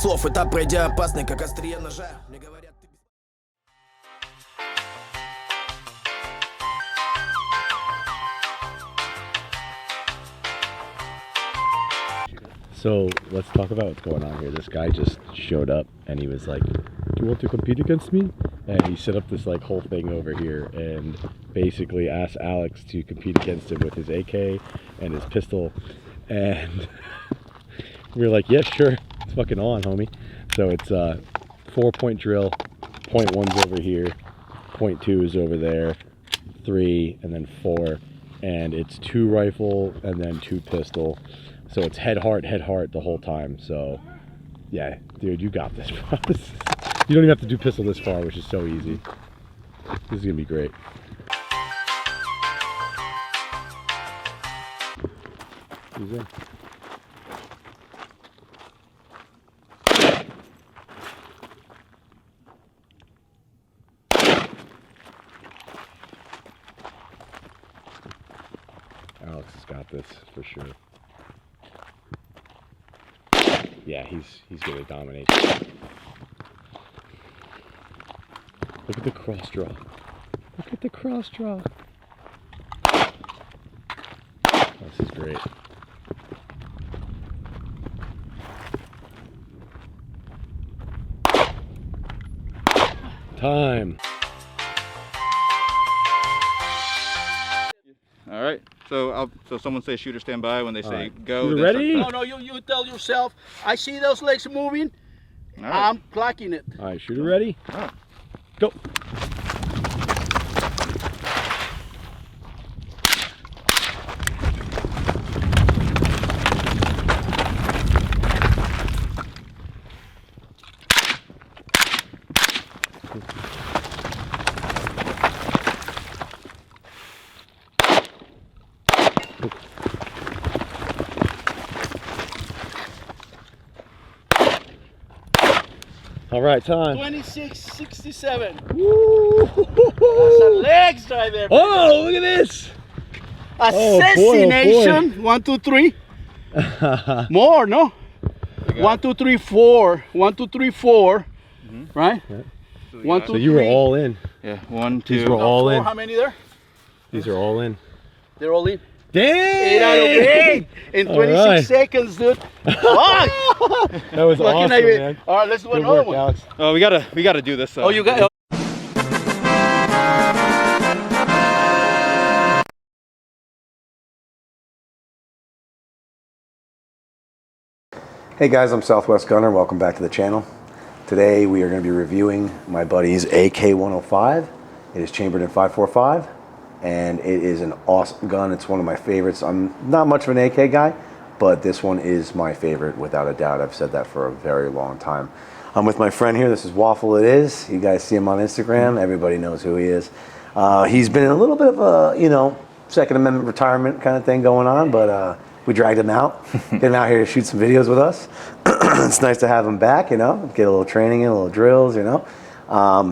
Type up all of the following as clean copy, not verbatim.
слов, этап пройдя опасный, как острие ножа. Мне говорят, ты... So let's talk about what's going on here. This guy just showed up and he was like, "Do you want to compete against me?" And he set up this like whole thing over here and basically asked Alex to compete against him with his AK and his pistol. And we were like, "Yeah, sure, it's fucking on, homie." So it's 4-point drill, point 1's over here, point 2 is over there, 3, and then 4, and it's 2 rifle and then 2 pistol. So it's head heart the whole time. So yeah, dude, you got this, bro. You don't even have to do pistol this far, which is so easy. This is gonna be great. He's in. Alex has got this for sure. Yeah, he's gonna dominate. Look at the cross draw. Look at the cross draw. This is great. Time. All right. So someone say shooter stand by when they say go. You ready? No, you tell yourself. I see those legs moving. Right. I'm clocking it. All right, shooter ready? Right. Go. All right, time. 26.67. Woo! That's a legs right there. Oh, look at this. Assassination. 1, 2, 3. More, no? 1, 2, 3, 4. 1, 2, 3, 4. Right? Yeah. 1, 2, So you were 3. all in. Yeah. 1, 2. These were all in. How many there? These are all in. They're all in. Damn! 8 out of 8 in 26 right. seconds, dude. Fuck! That was What awesome, can I do? man. All right, let's do Good another work, one. Alex. Oh, we gotta do this. Oh, you got. Hey guys, I'm Southwest Gunner. Welcome back to the channel. Today we are going to be reviewing my buddy's AK105. It is chambered in 5.45 and it is an awesome gun. It's one of my favorites. I'm not much of an AK guy, but this one is my favorite without a doubt. I've said that for a very long time. I'm with my friend here. This is Waffle It Is. You guys see him on Instagram. Everybody knows who he is. He's been in a little bit of a, Second Amendment retirement kind of thing going on, but we dragged him out, get him out here to shoot some videos with us. It's nice to have him back, get a little training in, a little drills,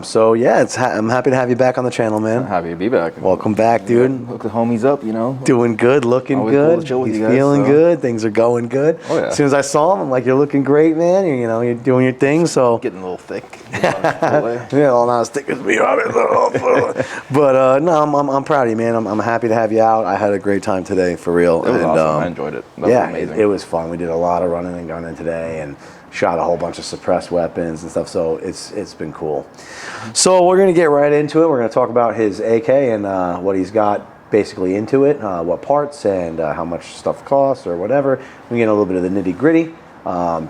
So yeah, I'm happy to have you back on the channel, man. I'm happy to be back. Welcome back, dude. Hook the homies up, Doing good, looking Always cool good. to chill with He's you guys, feeling so. good. Things are going good. Oh, yeah. As soon as I saw him, I'm like, you're looking great, man. You're doing your thing. So Getting a little thick. yeah, well, not as thick as me, but no, I'm proud of you, man. I'm happy to have you out. I had a great time today, for real. It was awesome. I enjoyed it. That was amazing. It was fun. We did a lot of running and gunning today, and shot a whole bunch of suppressed weapons and stuff. So it's been cool. So we're gonna get right into it. We're gonna talk about his AK and what he's got basically into it, what parts and how much stuff costs or whatever. We get a little bit of the nitty gritty.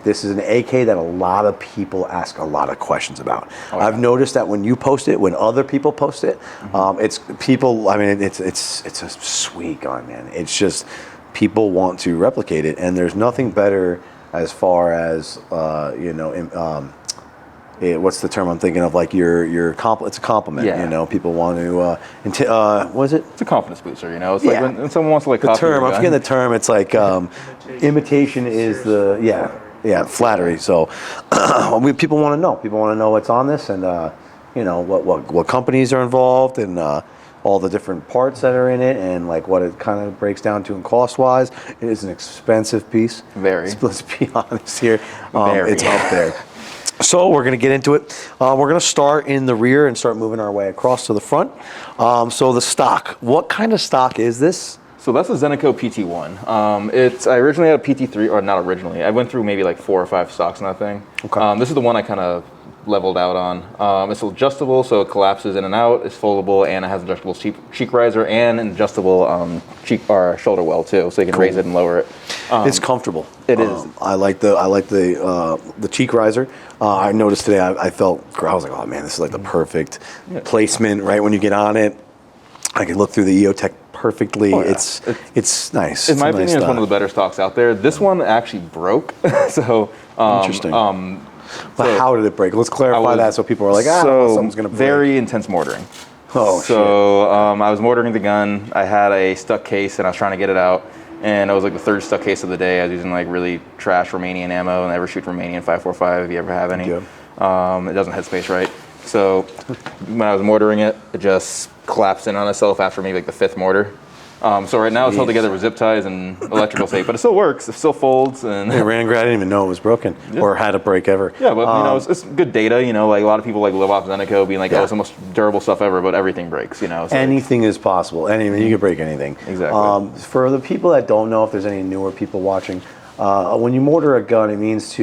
This is an AK that a lot of people ask a lot of questions about. Oh, yeah. I've noticed that when you post it, when other people post it, it's people. I mean, it's a sweet gun, man. It's just people want to replicate it, and there's nothing better as far as what's the term I'm thinking of? Like it's a compliment. Yeah. People want to. What is it? It's a confidence booster. It's like when someone wants to the copy term. your I'm gun. forgetting the term. It's like imitation is the flattery. So people want to know. People want to know what's on this, and what companies are involved, and all the different parts that are in it and like what it kind of breaks down to in cost wise. It is an expensive piece. Very. Let's be honest here. Very. It's up there. So we're going to get into it. We're going to start in the rear and start moving our way across to the front. So the stock, what kind of stock is this? So that's a Zenico PT1. I originally had a PT3, or not originally. I went through maybe like 4 or 5 stocks in that thing. Okay. This is the one I kind of leveled out on. It's adjustable, so it collapses in and out. It's foldable, and it has adjustable cheek riser and an adjustable cheek or shoulder well too, so you can raise it and lower it. It's comfortable. It is. I like the cheek riser. I noticed today. I was like, oh man, this is like the perfect placement. Right when you get on it, I can look through the EOTech perfectly. Oh, yeah. It's nice. In my opinion, it's one of the better stocks out there. This one actually broke. So interesting. But how did it break? Let's clarify that so people are like, something's gonna break. Very intense mortaring. Oh, so I was mortaring the gun. I had a stuck case and I was trying to get it out. And it was like the 3rd stuck case of the day. I was using like really trash Romanian ammo, and I never shoot Romanian 545 if you ever have any. Good. It doesn't headspace right. So when I was mortaring it, it just collapsed in on itself after maybe like the 5th mortar. So right now it's held together with zip ties and electrical tape, but it still works. It still folds. And it ran great. I didn't even know it was broken or had a break ever. Yeah, but it's good data. Like a lot of people like live off Zenico, being like, oh, it's the most durable stuff ever, but everything breaks. So anything is possible. You can break anything. Exactly. For the people that don't know, if there's any newer people watching, when you mortar a gun, it means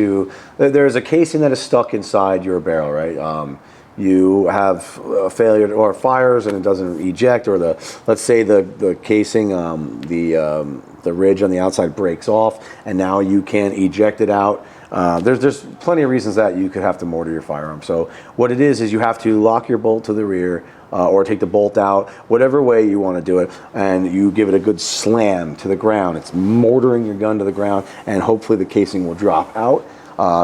there's a casing that is stuck inside your barrel, right? You have a failure or fires and it doesn't eject, or let's say the casing, the ridge on the outside breaks off, and now you can't eject it out. There's plenty of reasons that you could have to mortar your firearm. So what it is you have to lock your bolt to the rear, or take the bolt out, whatever way you want to do it, and you give it a good slam to the ground. It's mortaring your gun to the ground, and hopefully the casing will drop out.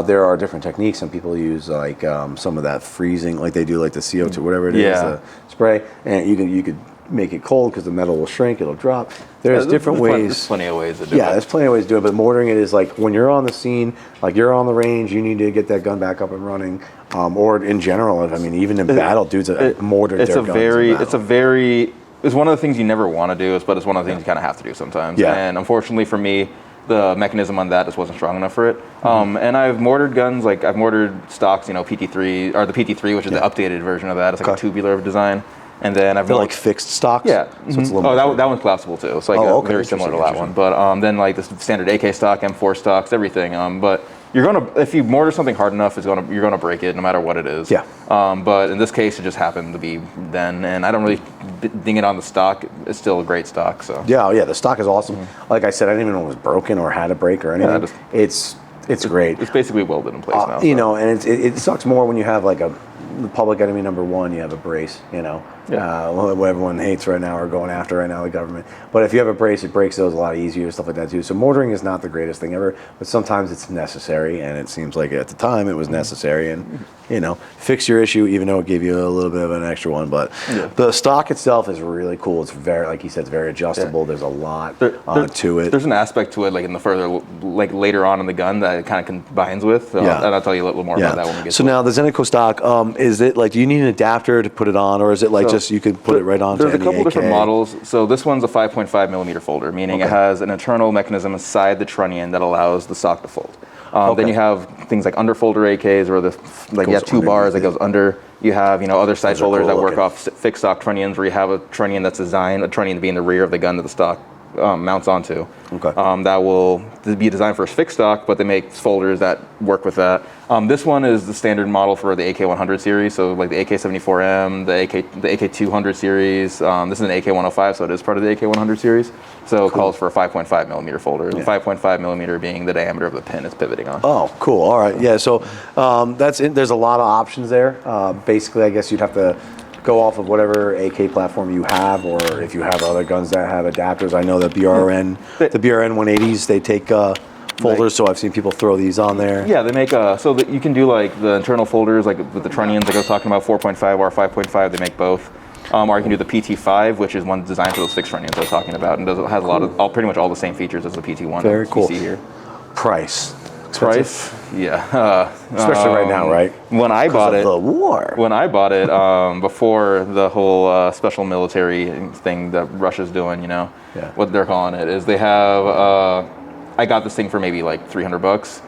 There are different techniques. Some people use like some of that freezing, like they do like the CO2, whatever it is, the spray, and you could make it cold because the metal will shrink, it'll drop. There's different ways. There's plenty of ways to do it. Yeah, there's plenty of ways to do it, but mortaring it is like when you're on the scene, like you're on the range, you need to get that gun back up and running, or in general, even in battle, dudes mortar their guns. It's one of the things you never want to do, but it's one of the things you kind of have to do sometimes. Yeah. And unfortunately for me, the mechanism on that just wasn't strong enough for it. And I've mortared guns, like I've mortared stocks, PT3, or the PT3, which is the updated version of that. It's like a tubular design. And then I've like fixed stocks? Yeah. So it's a little that one's collapsible too. It's like very similar to that one. But then like the standard AK stock, M4 stocks, everything. But if you mortar something hard enough, you're gonna break it no matter what it is. Yeah. But in this case, it just happened to be then, and I don't really ding it on the stock. It's still a great stock. So. Yeah, the stock is awesome. Like I said, I didn't even know it was broken or had a break or anything. Yeah, it's great. It's basically welded in place now. And it sucks more when you have like the public enemy number one, you have a brace, what everyone hates right now or going after right now, the government. But if you have a brace, it breaks those a lot easier, stuff like that too. So mortaring is not the greatest thing ever, but sometimes it's necessary, and it seems like at the time it was necessary, and fix your issue, even though it gave you a little bit of an extra one. But the stock itself is really cool. It's very, like you said, it's very adjustable. Yeah. There's a lot to it. There's an aspect to it, like in the further, like later on in the gun, that it kind of combines with. And I'll tell you a little more about that when we get to it. So now the Zenico stock, is it like, do you need an adapter to put it on, or is it like just you could put it right on? There's a couple different models. So this one's a 5.5 millimeter folder, meaning it has an internal mechanism inside the trunnion that allows the stock to fold. Then you have things like underfolder AKs, where you have 2 bars that goes under. You have other side folders that work off fixed stock trunnions, where you have a trunnion that's designed, a trunnion to be in the rear of the gun that the stock mounts onto. That will be designed for a fixed stock, but they make folders that work with that. This one is the standard model for the AK100 series, so like the AK74M, the AK200 series. This is an AK105, so it is part of the AK100 series. So it calls for a 5.5 millimeter folder. The 5.5 millimeter being the diameter of the pin it's pivoting on. Oh, cool. All right. Yeah. So there's a lot of options there. Basically, I guess you'd have to go off of whatever AK platform you have, or if you have other guns that have adapters. I know the BRN 180s, they take folders, so I've seen people throw these on there. Yeah, they make so that you can do like the internal folders, like with the trunnions, like I was talking about, 4.5 or 5.5. They make both. Or you can do the PT5, which is one designed for those fixed trunnions I was talking about, and has a lot of pretty much all the same features as the PT1. Very cool. You see here. Price. Price? Yeah. Especially right now, right? When I bought it, the war. When I bought it, before the whole special military thing that Russia's doing, you know, what they're calling it is they have. I got this thing for maybe like $300.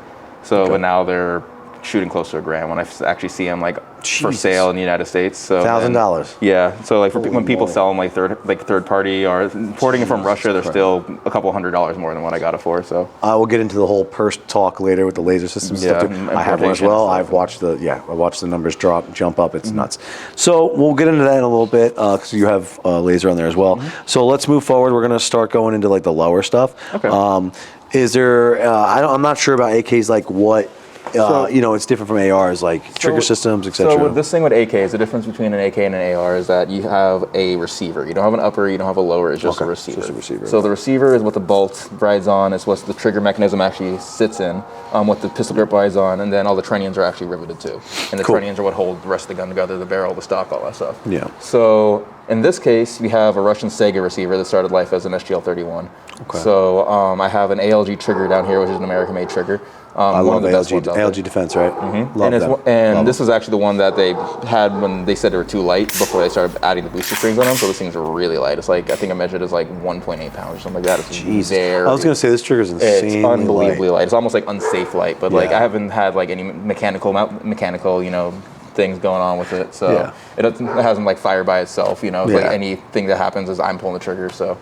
So, but now they're shooting close to $1,000 when I actually see them like for sale in the United States. So $1,000. Yeah. So like when people sell them like third party or importing it from Russia, they're still a couple $100s more than what I got it for. So I will get into the whole purse talk later with the laser system stuff. I have one as well. I've watched the numbers jump up. It's nuts. So we'll get into that in a little bit because you have laser on there as well. So let's move forward. We're gonna start going into like the lower stuff. Okay. Is there? I'm not sure about AKs. Like what? You know, it's different from ARs, like trigger systems, etc. So with this thing with AK, the difference between an AK and an AR is that you have a receiver. You don't have an upper, you don't have a lower, it's just a receiver. Just a receiver. So the receiver is what the bolt rides on, it's what the trigger mechanism actually sits in, what the pistol grip rides on, and then all the trunnions are actually riveted to. And the trunnions are what hold the rest of the gun together, the barrel, the stock, all that stuff. Yeah. So in this case, we have a Russian Sega receiver that started life as an SGL-31. Okay. So I have an ALG trigger down here, which is an American-made trigger. I love ALG Defense, right? Mm-hmm. Love and this is actually the one that they had when they said they were too light before they started adding the booster strings on them. So these things are really light. It's like, I think I measured it as like 1.8 pounds or something like that. It's I was going to say this trigger's insanely It's unbelievably light. It's almost like unsafe light, but like I haven't had like any mechanical, you know, things going on with it, so it hasn't like fire by itself, you know. It's like anything that happens is I'm pulling the trigger, so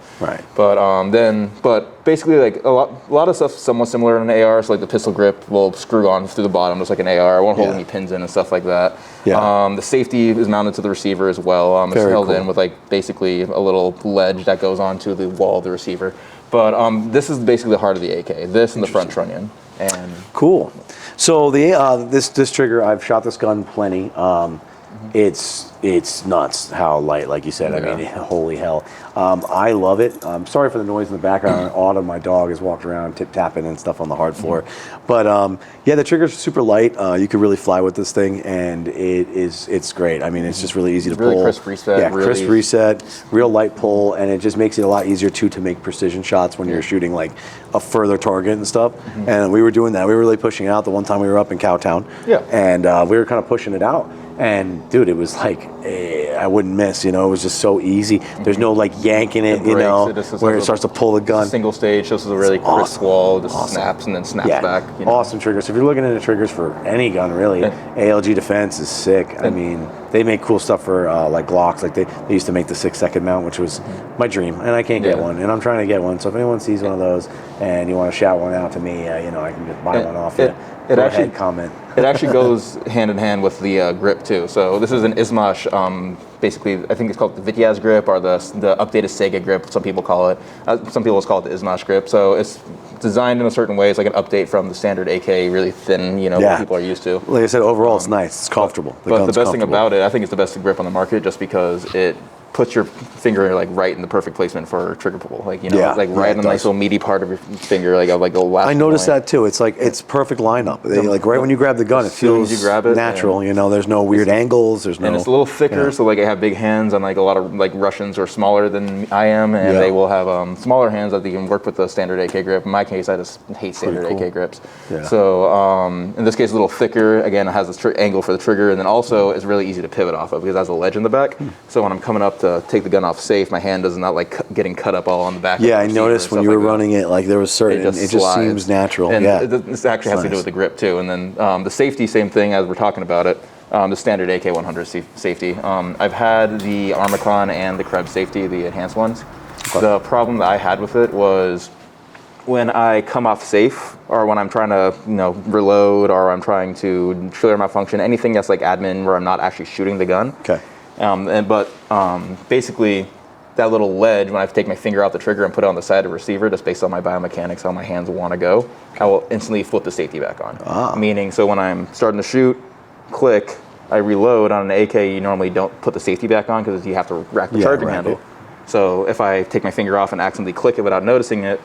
but basically like a lot of stuff somewhat similar in an AR. So like the pistol grip will screw on through the bottom just like an AR. I won't hold any pins in and stuff like that. The safety is mounted to the receiver as well. It's held in with like basically a little ledge that goes onto the wall of the receiver. But this is basically the heart of the AK. This and the front trunnion. And cool. So the this trigger, I've shot this gun plenty. It's nuts how light, like you said. I mean, holy hell. I love it. I'm sorry for the noise in the background. Autumn, my dog, has walked around tip-tapping and stuff on the hard floor. But yeah, the trigger's super light. You could really fly with this thing, and it's great. I mean, it's just really easy to pull. Really crisp reset. Yeah, crisp reset, real light pull, and it just makes it a lot easier to make precision shots when you're shooting like a further target and stuff. And we were doing that. We were really pushing it out. The one time we were up in Cowtown, and we were kind of pushing it out. And dude, it was like I wouldn't miss. You know, it was just so easy. There's no like yanking it, you know, where it starts to pull the gun. Single stage, this is a really crisp wall. It just snaps and then snaps back. You know? Awesome triggers. If you're looking into triggers for any gun, really, ALG Defense is sick. I mean, they make cool stuff for like Glocks. Like they used to make the 6-second mount, which was my dream, and I can't get one, and I'm trying to get one. So if anyone sees one of those and you want to shout one out to me, you know, I can just buy one off you. Go ahead, comment. It actually goes hand in hand with the grip too. So this is an Izmash, basically, I think it's called the Vityaz grip or the updated Sega grip, some people call it. Some people just call it the Izmash grip. So it's designed in a certain way. It's like an update from the standard AK, really thin, you know, what people are used to. Like I said, overall it's nice, it's comfortable. But the best thing about it, I think it's the best grip on the market just because it puts your finger like right in the perfect placement for trigger pull, like, you know, like right in the nice little meaty part of your finger, like the last. I noticed that too. It's like it's perfect lineup. Like right when you grab the gun, it feels natural. You know, there's no weird angles. There's no. And it's a little thicker, so like I have big hands, and like a lot of like Russians are smaller than I am, and they will have smaller hands that they can work with the standard AK grip. In my case, I just hate standard AK grips. So in this case, a little thicker. Again, it has this angle for the trigger, and then also it's really easy to pivot off of because it has a ledge in the back. So when I'm coming up to take the gun off safe, my hand does not like getting cut up all on the back. Yeah, I noticed when you were running it, like there was certain, it just seems natural. And this actually has to do with the grip too. And then the safety, same thing as we're talking about it. The standard AK100 safety. I've had the Armicron and the Krebs safety, the enhanced ones. The problem that I had with it was when I come off safe, or when I'm trying to, you know, reload, or I'm trying to trigger my function, anything that's like admin where I'm not actually shooting the gun. Okay. Basically, that little ledge, when I take my finger out the trigger and put it on the side of the receiver, just based on my biomechanics, how my hands want to go, I will instantly flip the safety back on. Meaning, so when I'm starting to shoot, click, I reload on an AK, you normally don't put the safety back on because you have to rack the charging handle. So if I take my finger off and accidentally click it without noticing it,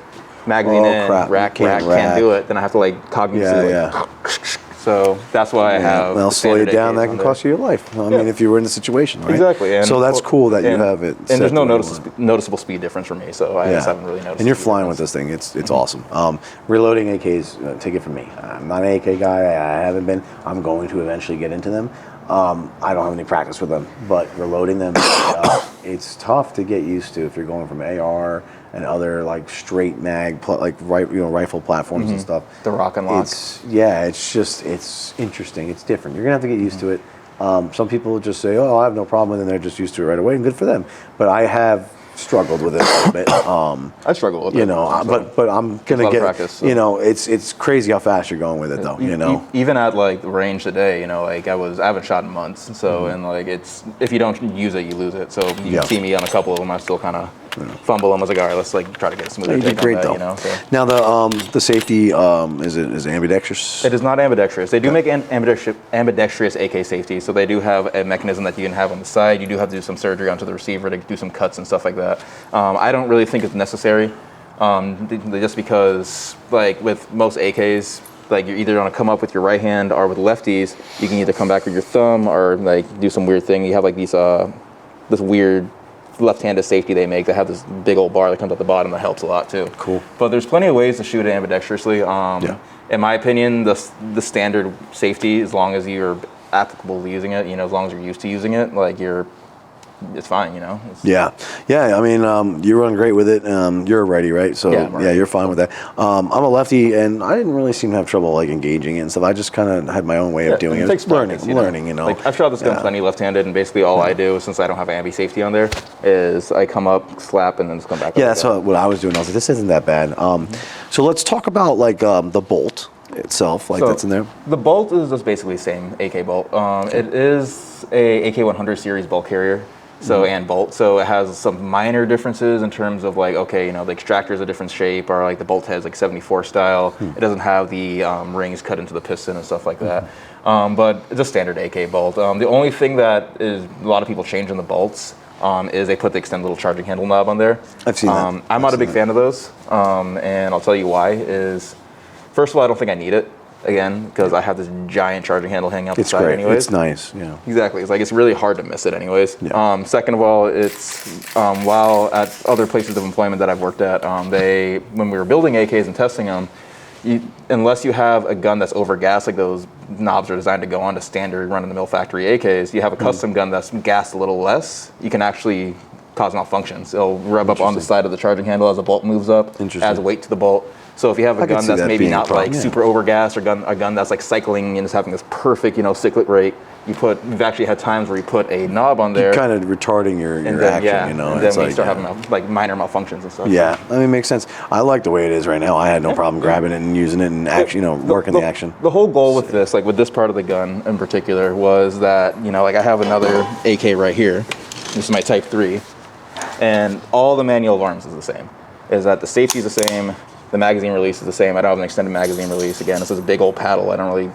magazine in, rack, can't do it, then I have to like cognitively So that's why I have. They'll the slow you standard down. AKs That on can there. cost you your life. I mean, if you were in the situation, right? Exactly. And so that's cool that you have it. And set there's no the way you want. noticeable speed difference for me, so I just haven't really noticed. And you're the flying with difference. this thing. It's awesome. Reloading AKs, take it from me. I'm not an AK guy. I haven't been. I'm going to eventually get into them. I don't have any practice with them, but reloading them, it's tough to get used to if you're going from AR and other like straight mag, rifle platforms and stuff. The rock and lock. It's interesting. It's different. You're gonna have to get used to it. Some people just say, "Oh, I have no problem with it," and they're just used to it right away, and good for them. But I have struggled with it a little bit. I struggle with it. But I'm gonna get practice, so. It's crazy how fast you're going with it though. Even at like the range today, like I haven't shot in months, so and like it's if you don't use it, you lose it. So you can see me on a couple of them, I still kind of fumble them. I was like, all right, let's like try to get a smoother. You did take great on though. that, so. Now the safety is it ambidextrous? It is not ambidextrous. They do make ambidextrous AK safety, so they do have a mechanism that you can have on the side. You do have to do some surgery onto the receiver to do some cuts and stuff like that. I don't really think it's necessary, just because like with most AKs, like you're either going to come up with your right hand or with lefties, you can either come back with your thumb or like do some weird thing. You have like these this weird left-handed safety they make that have this big old bar that comes at the bottom that helps a lot too. Cool. But there's plenty of ways to shoot it ambidextrously. In my opinion, the standard safety, as long as you're applicable to using it, as long as you're used to using it, like it's fine, Yeah. I mean, you run great with it. You're a righty, right? So yeah, you're fine with that. I'm a lefty, and I didn't really seem to have trouble like engaging it and stuff. I just kind of had my own way of doing it. Takes practice, learning. Like I've shot this gun plenty left-handed, and basically all I do, since I don't have ambi safety on there, is I come up, slap, and then just come back. Yeah, that's what I was doing. I was like, this isn't that bad. So let's talk about like the bolt itself, like that's in there. The bolt is just basically the same AK bolt. It is a AK100 series bolt carrier. And bolt, so it has some minor differences in terms of like, okay, the extractor is a different shape, or like the bolt head's like 74 style. It doesn't have the rings cut into the piston and stuff like that. But it's a standard AK bolt. The only thing that is a lot of people change in the bolts is they put the extended little charging handle knob on there. I've seen that. I'm not a big fan of those, and I'll tell you why. Is first of all, I don't think I need it. Again, because I have this giant charging handle hanging out the side anyways. It's nice, yeah. Exactly. It's like it's really hard to miss it anyways. Yeah. Second of all, it's while at other places of employment that I've worked at, when we were building AKs and testing them, unless you have a gun that's overgassed, like those knobs are designed to go on to standard run-of-the-mill factory AKs, you have a custom gun that's gassed a little less, you can actually cause malfunctions. It'll rub up on the side of the charging handle as the bolt moves up, adds weight to the bolt. So if you have a gun that's maybe not like super overgassed, or a gun that's like cycling and is having this perfect, cyclic rate, we've actually had times where you put a knob on there. You're kind of retarding your action, And then we start having like minor malfunctions and stuff. Yeah, I mean, it makes sense. I like the way it is right now. I had no problem grabbing it and using it and actually, working the action. The whole goal with this, like with this part of the gun in particular, was that, like I have another AK right here. This is my Type 3. And all the manual of arms is the same. Is that the safety is the same, the magazine release is the same. I don't have an extended magazine release. Again, this is a big old paddle. I don't really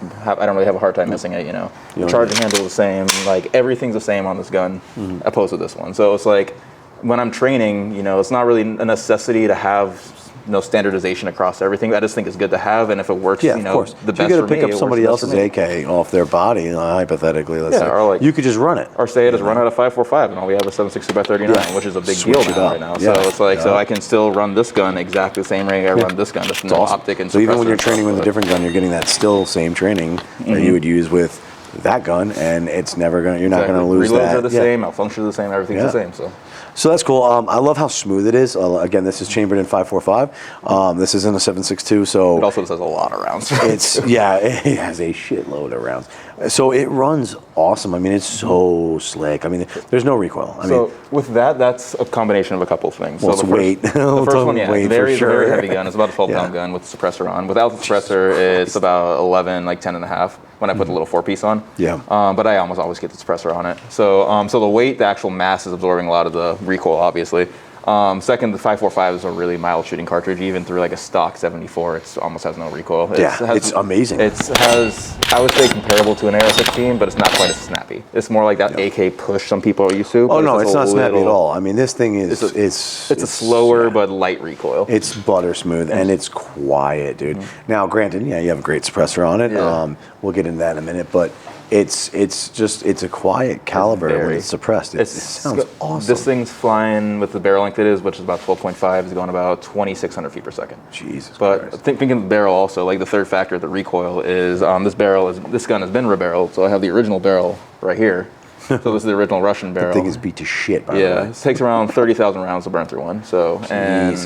have a hard time missing it. The charging handle is the same. Like everything's the same on this gun, opposed to this one. So it's like when I'm training, it's not really a necessity to have standardization across everything. I just think it's good to have, and if it works, of course. The best for me. You got to pick up somebody else's AK off their body, hypothetically. Let's say. Or like, you could just run it. Or say it is run out of 5.45, and all we have is 7.62x39, which is a big deal now, right now. So it's like, so I can still run this gun exactly the same way I run this gun, just no optic and suppressor. So even when you're training with a different gun, you're getting that still same training that you would use with that gun, and it's never gonna. You're not gonna lose Reloads that. are the same, malfunctions are the same, everything's the same. So that's cool. I love how smooth it is. Again, this is chambered in 5.45. This is in a 7.62. So it also has a lot of rounds. It has a shitload of rounds. So it runs awesome. I mean, it's so slick. I mean, there's no recoil. I mean, with that's a combination of a couple of things. Well, so it's weight. The first one, very heavy gun. It's about a 12-pound gun with the suppressor on. Without the suppressor, it's about 11, like 10 and a half when I put the little 4-piece on. Yeah. But I almost always get the suppressor on it. So the weight, the actual mass is absorbing a lot of the recoil, obviously. Second, the 545 is a really mild shooting cartridge. Even through like a stock 74, it almost has no recoil. It's amazing. It has, I would say, comparable to an AR-15, but it's not quite as snappy. It's more like that AK push some people are used to. Oh no, it's not snappy at all. I mean, this thing is it's a slower but light recoil. It's butter smooth and it's quiet, dude. Now, granted, yeah, you have a great suppressor on it. Yeah. We'll get into that in a minute, but it's a quiet caliber when it's suppressed. It sounds awesome. This thing's flying with the barrel length it is, which is about 12.5, is going about 2,600 feet per second. Jesus But Christ. thinking of the barrel also, like the third factor, the recoil is this gun has been rebarreled, so I have the original barrel right here. So this is the original Russian barrel. The thing is beat to shit, by the way. Yeah, it takes around 30,000 rounds to burn through one. So, and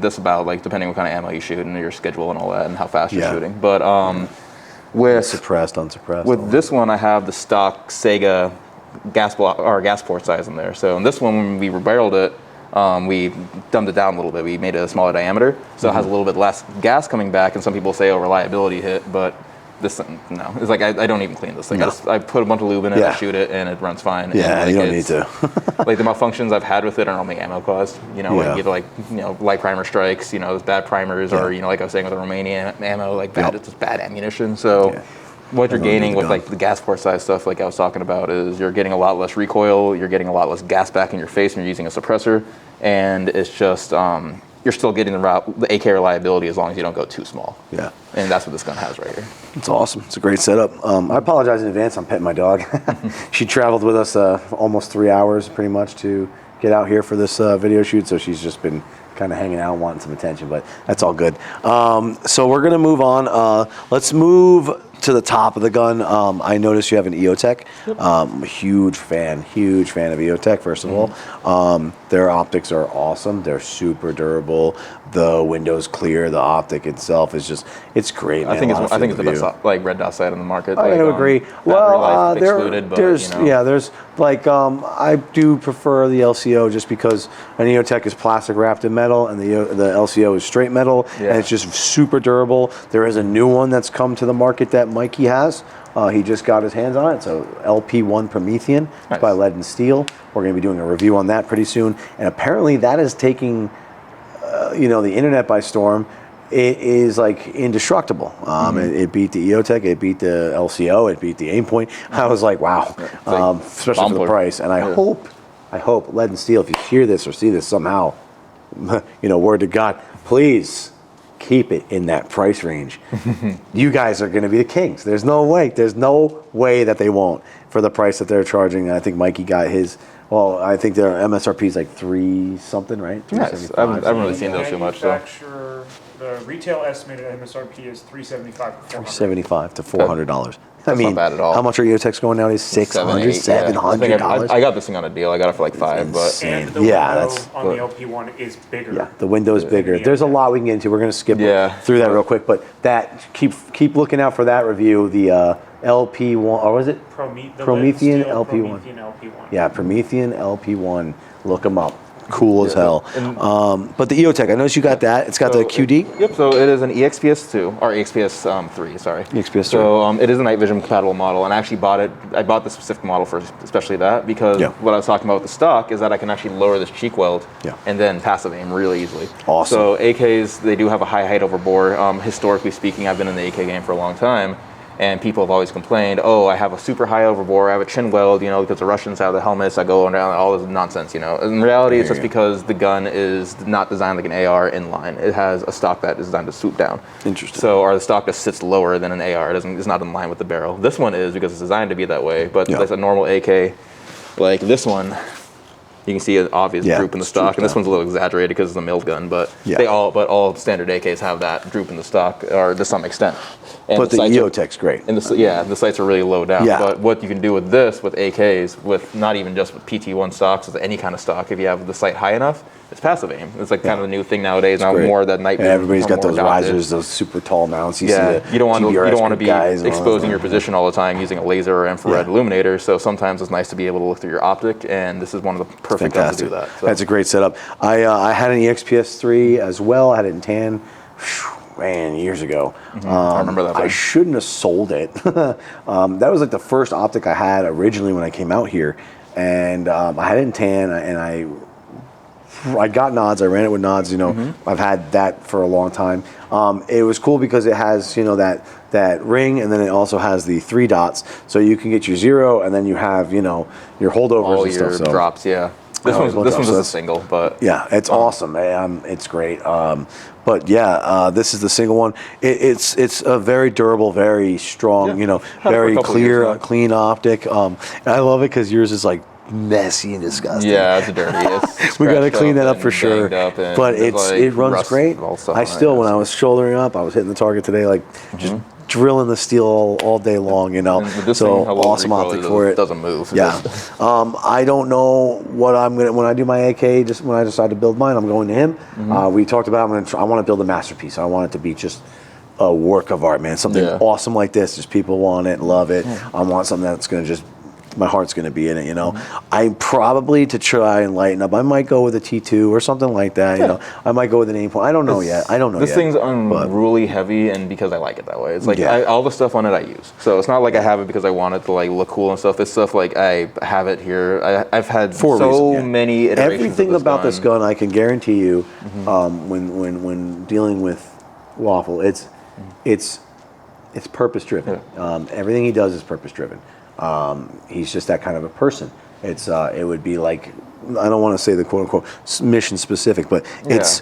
this about, like, depending on what kind of ammo you shoot and your schedule and all that and how fast you're shooting. But with suppressed, unsuppressed. With this one, I have the stock Sega gas port size in there. So in this one, when we rebarreled it, we dumbed it down a little bit. We made it a smaller diameter, so it has a little bit less gas coming back. And some people say, "Oh, reliability hit," but this, no, it's like I don't even clean this thing. No. I put a bunch of lube in it, I shoot it, and it runs fine. Yeah, and, like, you don't need to. Like the malfunctions I've had with it are normally ammo caused. You know, like either light primer strikes, those bad primers, or like I was saying with the Romanian ammo, like it's just bad ammunition. So what you're gaining with like the gas port size stuff, like I was talking about, is you're getting a lot less recoil, you're getting a lot less gas back in your face when you're using a suppressor, and it's just you're still getting the AK reliability as long as you don't go too small. Yeah. And that's what this gun has right here. It's awesome. It's a great setup. I apologize in advance. I'm petting my dog. She traveled with us almost 3 hours pretty much to get out here for this video shoot, so she's just been kind of hanging out wanting some attention, but that's all good. So we're going to move on. Let's move to the top of the gun. I noticed you have an EOTech. I'm a huge fan of EOTech, first of all. Their optics are awesome. They're super durable. The window's clear. The optic itself is just, it's great, man. I think it's the best like red dot sight on the market. I would agree. Well, there's like, I do prefer the LCO just because an EOTech is plastic wrapped in metal and the LCO is straight metal, and it's just super durable. There is a new one that's come to the market that Mikey has. He just got his hands on it. So LP1 Promethean. It's by Lead and Steel. We're going to be doing a review on that pretty soon. And apparently that is taking, the internet by storm. It is like indestructible. It beat the EOTech. It beat the LCO. It beat the Aimpoint. I was like, wow. Especially for the price. And I hope Lead and Steel, if you hear this or see this somehow, word to God, please keep it in that price range. You guys are going to be the kings. There's no way that they won't for the price that they're charging. I think Mikey got his. Well, I think their MSRP is like 3 something, right? Yes, I haven't really seen those too much. So the retail estimated MSRP is $375 to $400. I mean, not bad at all. How much are EOTechs going nowadays? $600, $700. I got this thing on a deal. I got it for like $5, but and the window on the LP1 is bigger. Yeah, the window's bigger. There's a lot we can get into. We're going to skip through that real quick, but that keep looking out for that review. The LP1, or was it Promethean LP1? Yeah, Promethean LP1. Look them up. Cool as hell. But the EOTech, I noticed you got that. It's got the QD. Yep. So it is an EXPS2 or EXPS3. Sorry. EXPS3. So it is a night vision compatible model, and I actually bought it. I bought the specific model for especially that because what I was talking about with the stock is that I can actually lower this cheek weld and then passive aim really easily. Awesome. So AKs, they do have a high height over bore. Historically speaking, I've been in the AK game for a long time. And people have always complained, oh, I have a super high overbore, I have a chin weld, because the Russians have the helmets, I go around, all this nonsense, In reality, it's just because the gun is not designed like an AR inline. It has a stock that is designed to swoop down. Interesting. So, or the stock just sits lower than an AR. It's not in line with the barrel. This one is because it's designed to be that way, but like a normal AK, like this one, you can see an obvious droop in the stock, and this one's a little exaggerated because it's a milled gun, but all standard AKs have that droop in the stock, or to some extent. And but the EOTech's great. And the sights are really low down. But what you can do with this, with AKs, with not even just with PT1 stocks, with any kind of stock, if you have the sight high enough, it's passive aim. It's like kind of a new thing nowadays. It's now great. More of that night vision. Everybody's got those risers, those super tall mounts. You don't want to be exposing your position all the time using a laser or infrared illuminator. So sometimes it's nice to be able to look through your optic, and this is one of the perfect guns to do that. So. That's a great setup. I had an EXPS3 as well. I had it in tan. Man, years ago. I remember that. I shouldn't have sold it. That was like the first optic I had originally when I came out here, and I had it in tan, and I got nods. I ran it with nods. You know, I've had that for a long time. It was cool because it has, you know, that ring, and then it also has the 3 dots, so you can get your 0, and then you have, you know, your holdovers All and your stuff. So drops, yeah. This one's just a single, but yeah, it's awesome. It's great. But yeah, this is the single one. It's a very durable, very strong, you know, Had it for a very couple clear, years now. clean optic. And I love it because yours is like messy and disgusting. yeah, it's dirty. It's We got to scratched clean that up and for sure. banged up, and But there's, like, it runs rust great. and all stuff I on it, still, when yeah. I was shouldering up, I was hitting the target today, like just drilling the steel all day long, you know. And with this So thing, how well awesome recoil optic it for it. doesn't move. It Yeah. just- I don't know what I'm gonna when I do my AK. Just when I decide to build mine, I'm going to him. We talked about I want to build a masterpiece. I want it to be just a work of art, man. Something Yeah. awesome like this. Just people want it, love it. I want something that's gonna just. My heart's going to be in it, you know. I probably, to try and lighten up, I might go with a T2 or something like that, you know. I might go with an aim point. I don't know yet. I don't know This yet. thing's but- unruly heavy, and because I like it that way. It's like Yeah. all the stuff on it I use. So it's not like I have it because I want it to like look cool and stuff. This stuff, like, I have it here. I've had For a so reason, yeah. many iterations Everything of about this gun, I can guarantee you, Mm-hmm. when dealing with Waffle, it's purpose driven. Everything he does is purpose driven. He's just that kind of a person. It would be like, I don't want to say the quote unquote mission specific, but it's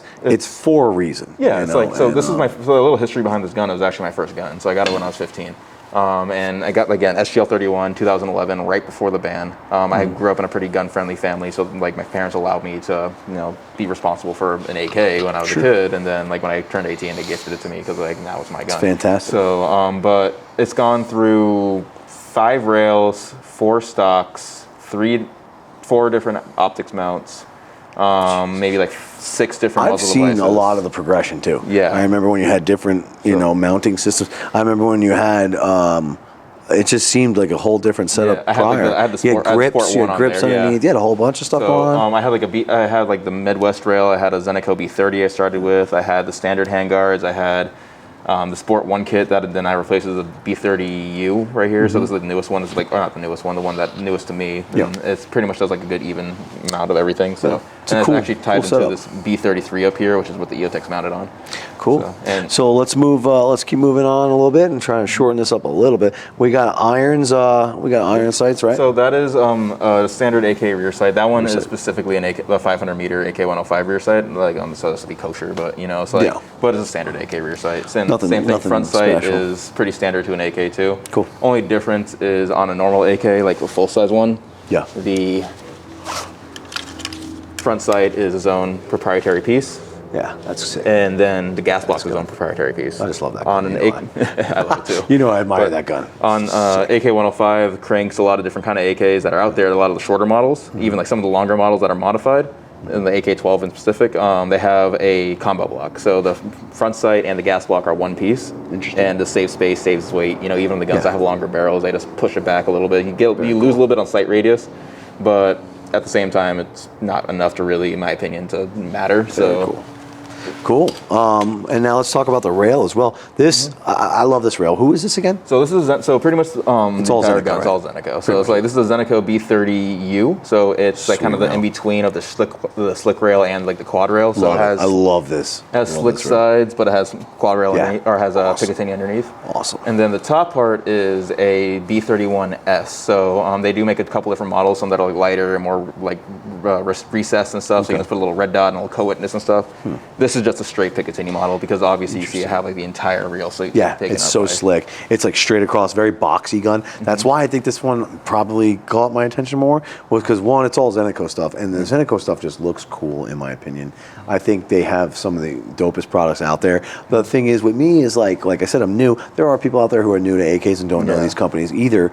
for a reason. Yeah, you it's know, like, so and, this is so a little history behind this gun. It was actually my first gun. So I got it when I was 15. And I got, again, SGL-31, 2011, right before the ban. I grew up in a pretty gun-friendly family, so like my parents allowed me to, you know, be responsible for an AK when I was a kid, and then like when I turned 18, they gifted it to me because like now it's my gun. It's fantastic. So, but it's gone through 5 rails, 4 stocks, 4 different optics mounts, maybe like 6 different I've muzzle seen devices. a lot of the progression too. Yeah. I remember when you had different, you know, mounting systems. I remember when you had, it just seemed like a whole different setup I had, like, prior. I had the you sport, had grips, Sport you one had on grips there, underneath. You had a whole bunch of stuff So on. I had I had like the Midwest rail. I had a Zeneco B30 I started with. I had the standard handguards. I had the Sport 1 kit that then I replaced with a B30U right here. So this is the newest one. It's like, or not the newest one, the one that newest to me. Yeah. And it's pretty much does like a good even amount of everything. So It's a and cool- it's actually tied cool into setup. this B33 up here, which is what the EOTech's mounted on. Cool. So let's move. Let's keep moving on a little bit and try and shorten this up a little bit. We got irons. We got iron sights, right? So that is a standard AK rear sight. That one Rear is sight. specifically a 500 meter AK105 rear sight. Like so this will be kosher, but you know, so like, Yeah. but it's a standard AK rear sight. Same Nothing- thing. nothing Front sight special. is pretty standard to an AK too. Cool. Only difference is on a normal AK, like the full size one. Yeah. The front sight is its own proprietary piece. Yeah, that's sick. And then the gas block is its own proprietary piece. I just love that On gun, an you know AK, I love it too. You know, I admire But that gun. On AK105 cranks, a lot of different kind of AKs that are out there, a lot of the shorter models, even like some of the longer models that are modified, and the AK12 in specific, they have a combo block. So the front sight and the gas block are one piece. Interesting. And to save space, saves weight. You know, even the guns Yeah. that have longer barrels, they just push it back a little bit. You lose a little bit on sight radius, but at the same time, it's not enough to really, in my opinion, to matter. So cool. Cool. And now let's talk about the rail as well. This, I love this rail. Who is this again? So this is pretty much It's all the Zeneco, entire gun. right? It's all Zeneco. So it's like this is a Zeneco B30U. So it's like kind of the rail. in between of the slick rail and like the quad rail. So Love it has I love this. has I love slick this rail. sides, but it has quad rail Yeah. underneath, or has a Awesome. Picatinny underneath. Awesome. And then the top part is a B31S. So they do make a couple different models, some that are like lighter and more like recessed and stuff. So you can just put a little red dot and a little co-witness and stuff. This is just a straight Picatinny model because obviously you see it have like the entire reel. So Yeah, it's so slick. It's like straight across, very boxy gun. That's why I think this one probably caught my attention more, was because one, it's all Zeneco stuff, and the Zeneco stuff just looks cool in my opinion. I think they have some of the dopest products out there. The thing is with me is like I said, I'm new. There are people out there who are new to AKs and don't know these companies either.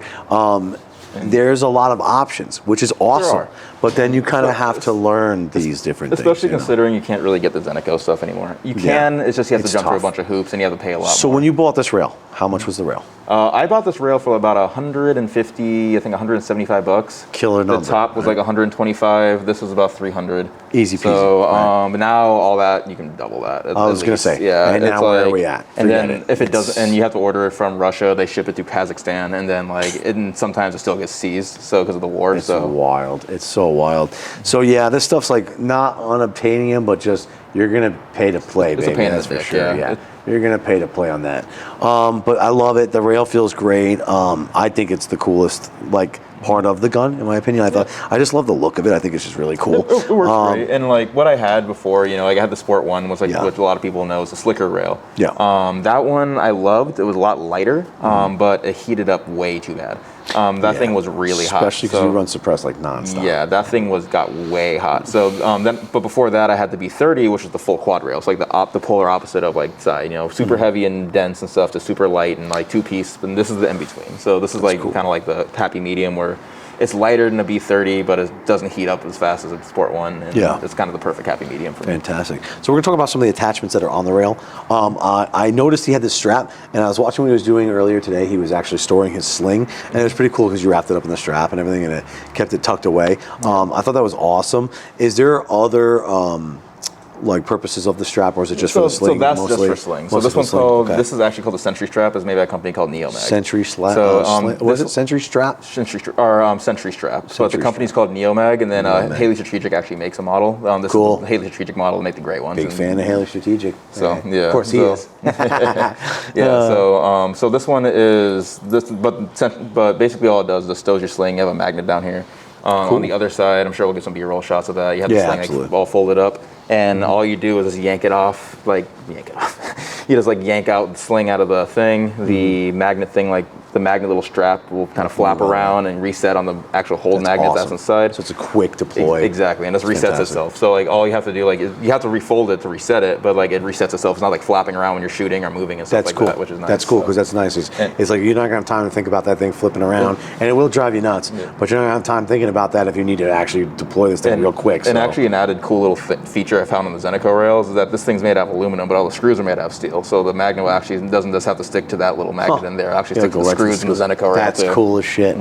There's a lot of options, which is awesome. are. But then you kind of have to learn these different things. Especially you know? considering you can't really get the Zeneco stuff anymore. You Yeah. can, it's just you have It's to jump through a tough. bunch of hoops and you have to pay a lot So more. when you bought this rail, how much was the rail? I bought this rail for about 150, I think 175 bucks. Killer number. The top was like 125. This was about 300. Easy peasy, So right. but now all that you can double that. I was gonna say, yeah. and it's now where are like- we at? And Forget then it. if it doesn't, It's- and you have to order it from Russia, they ship it to Kazakhstan, and then like, and sometimes it still is seized, so because of the war. It's wild. It's so wild. So yeah, this stuff's like not unobtainium, but just you're gonna pay to play, it's baby. a pain in That's the for dick, sure. yeah. You're gonna pay to play on that. But I love it. The rail feels great. I think it's the coolest like part of the gun, in my opinion. I just love the look of it. I think it's just really cool. It works great. And like what I had before, you know, like I had the Sport one, was like what a lot of people know is the slicker rail. Yeah. That one I loved. It was a lot lighter, but it heated up way too bad. That thing was really hot. Especially because you run suppress like nonstop. Yeah, that thing got way hot. So but before that I had the B30, which is the full quad rail. It's like the polar opposite of like side, you know, super heavy and dense and stuff to super light and like 2-piece. And this is the in between. So this is like kind of like the happy medium where it's lighter than a B30, but it doesn't heat up as fast as a Sport one. And it's kind of the perfect happy medium for me. Fantastic. So we're going to talk about some of the attachments that are on the rail. I noticed he had this strap, and I was watching what he was doing earlier today. He was actually storing his sling, and it was pretty cool because you wrapped it up in the strap and everything, and it kept it tucked away. I thought that was awesome. Is there other like purposes of the strap, or is it just for the sling? So that's mostly? just for sling. So this one's called, this is actually called the Sentry Strap. It's made by a company called Neomag. Sentry Strap. So what is it? Sentry Strap. Sentry Strap. So the company's called Neomag, and then Haley Strategic actually makes a model. This is the Haley Strategic model to make the gray ones. Big fan of Haley Strategic. So yeah, of course he is. So this one is this, but basically all it does is stows your sling. You have a magnet down here. On the other side, I'm sure we'll get some B-roll shots of that. You have the sling like, all folded up, and all you do is just yank it off. You just like yank out the sling out of the thing. The magnet thing, like the magnet little strap, will kind of flap around and reset on the actual hold magnet that's inside. So it's a quick deploy. Exactly, and it resets itself. So like all you have to do, like you have to refold it to reset it, but like it resets itself. It's not like flapping around when you're shooting or moving and stuff like that, which is nice. That's cool because that's nice. It's like you're not gonna have time to think about that thing flipping around, and it will drive you nuts. But you're not gonna have time thinking about that if you need to actually deploy this thing real quick. And actually, an added cool little feature I found on the Zeneco rails is that this thing's made out of aluminum, but all the screws are made out of steel. So the magnet actually doesn't just have to stick to that little magnet in there. It actually sticks to the screws in the Zeneco rail. That's cool as shit.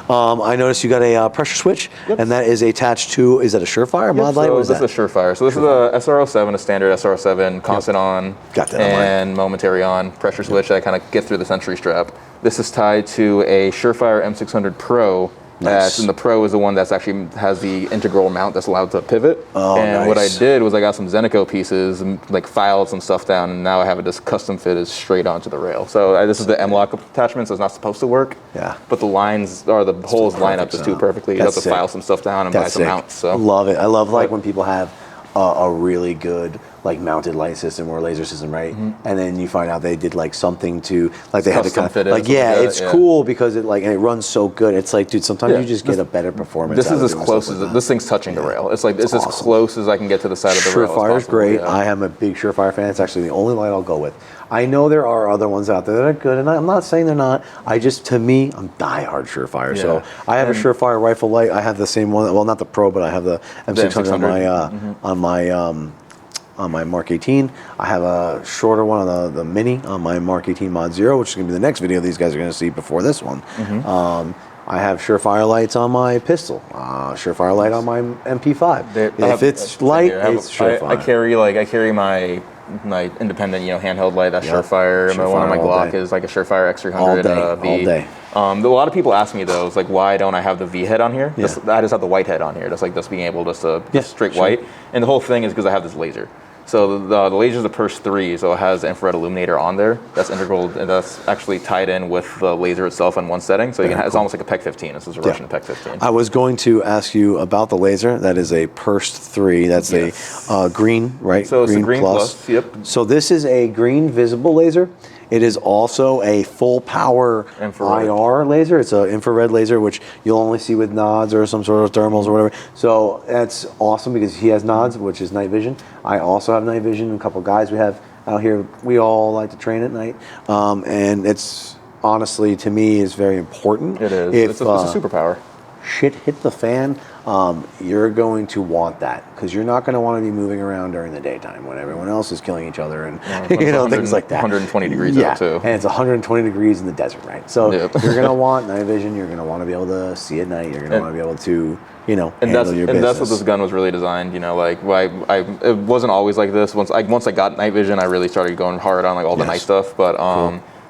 I noticed you got a pressure switch, and that is attached to. Is that a Surefire mod light? So this is a Surefire. So this is a SR07, a standard SR07, constant on, and momentary on pressure switch that I kind of get through the Sentry Strap. This is tied to a Surefire M600 Pro. And the Pro is the one that's actually has the integral mount that's allowed to pivot. What I did was I got some Zeneco pieces and like filed some stuff down, and now I have it just custom fitted straight onto the rail. So this is the M-lock attachment, so it's not supposed to work. Yeah. But the lines or the holes line up just too perfectly. You have to file some stuff down and buy some mounts. So I love it. I love like when people have a really good like mounted light system or laser system, right? And then you find out they did like something to like they had to kind of like it's cool because it like and it runs so good. It's like, dude, sometimes you just get a better performance. This is as close as this thing's touching the rail. It's like this is as close as I can get to the side of the rail. Surefire's great. I am a big Surefire fan. It's actually the only light I'll go with. I know there are other ones out there that are good, and I'm not saying they're not. To me, I'm diehard Surefire. So I have a Surefire rifle light. I have the same one. Well, not the Pro, but I have the M600 on my Mark 18. I have a shorter one on the Mini on my Mark 18 Mod Zero, which is going to be the next video these guys are going to see before this one. I have Surefire lights on my pistol, Surefire light on my MP5. If it's light, it's Surefire. I carry my independent, handheld light. That's Surefire. One of my Glock is like a Surefire X300 V. All day. A lot of people ask me though, it's like, why don't I have the V head on here? I just have the white head on here, just being able to straight white. And the whole thing is because I have this laser. So the laser is a Purse 3, so it has the infrared illuminator on there. That's integral, and that's actually tied in with the laser itself in one setting. So it's almost like a PEC 15. This is a Russian PEC 15. I was going to ask you about the laser. That is a Purse 3. That's a green, right? So it's a green plus. Yep. So this is a green visible laser. It is also a full power IR laser. It's an infrared laser, which you'll only see with nods or some sort of thermals or whatever. So that's awesome because he has nods, which is night vision. I also have night vision. A couple guys we have out here, we all like to train at night. And it's honestly, to me, is very important. It is. It's a superpower. Shit hit the fan, you're going to want that because you're not going to want to be moving around during the daytime when everyone else is killing each other and things like that. 120 degrees out too. And it's 120 degrees in the desert, right? So you're going to want night vision. You're going to want to be able to see at night. You're going to want to be able to, handle your business. And that's what this gun was really designed. It wasn't always like this. Once I got night vision, I really started going hard on like all the night stuff. But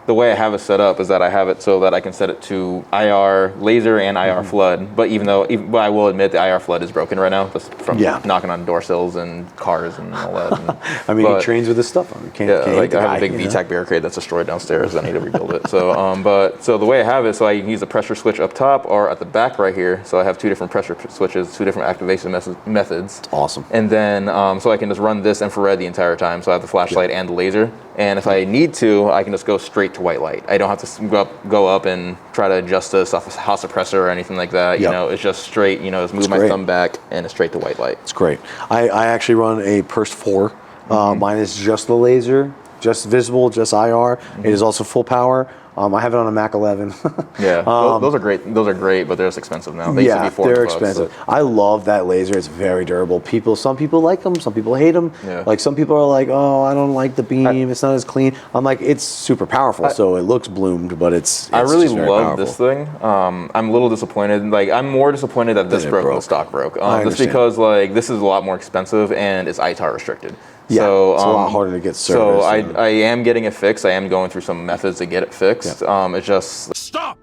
the way I have it set up is that I have it so that I can set it to IR laser and IR flood. But but I will admit the IR flood is broken right now, just from knocking on door sills and cars and all that. I mean, he trains with this stuff on. Can't like I have a big VTAC barricade that's destroyed downstairs. I need to rebuild it. So, so the way I have it, so I can use a pressure switch up top or at the back right here. So I have 2 different pressure switches, 2 different activation methods. Awesome. And then, so I can just run this infrared the entire time. So I have the flashlight and the laser. And if I need to, I can just go straight to white light. I don't have to go up and try to adjust this off a house suppressor or anything like that. You know, it's just straight, just move my thumb back and it's straight to white light. It's great. I actually run a Purse 4. Mine is just the laser, just visible, just IR. It is also full power. I have it on a Mac 11. Yeah, those are great. Those are great, but they're just expensive now. They used to be $400. They're expensive. So. I love that laser. It's very durable. Some people like them. Some people hate them. Yeah. Like some people are like, oh, I don't like the beam. It's not as clean. I'm like, it's super powerful. So it looks bloomed, but it's I really just very love powerful. this thing. I'm a little disappointed. Like I'm more disappointed that this broke than the stock broke. Just because like this is a lot more expensive and it's ITAR restricted. Yeah, so, it's a lot harder to get service. So I am getting it fixed. I am going through some methods to get it fixed. It's just... Stop!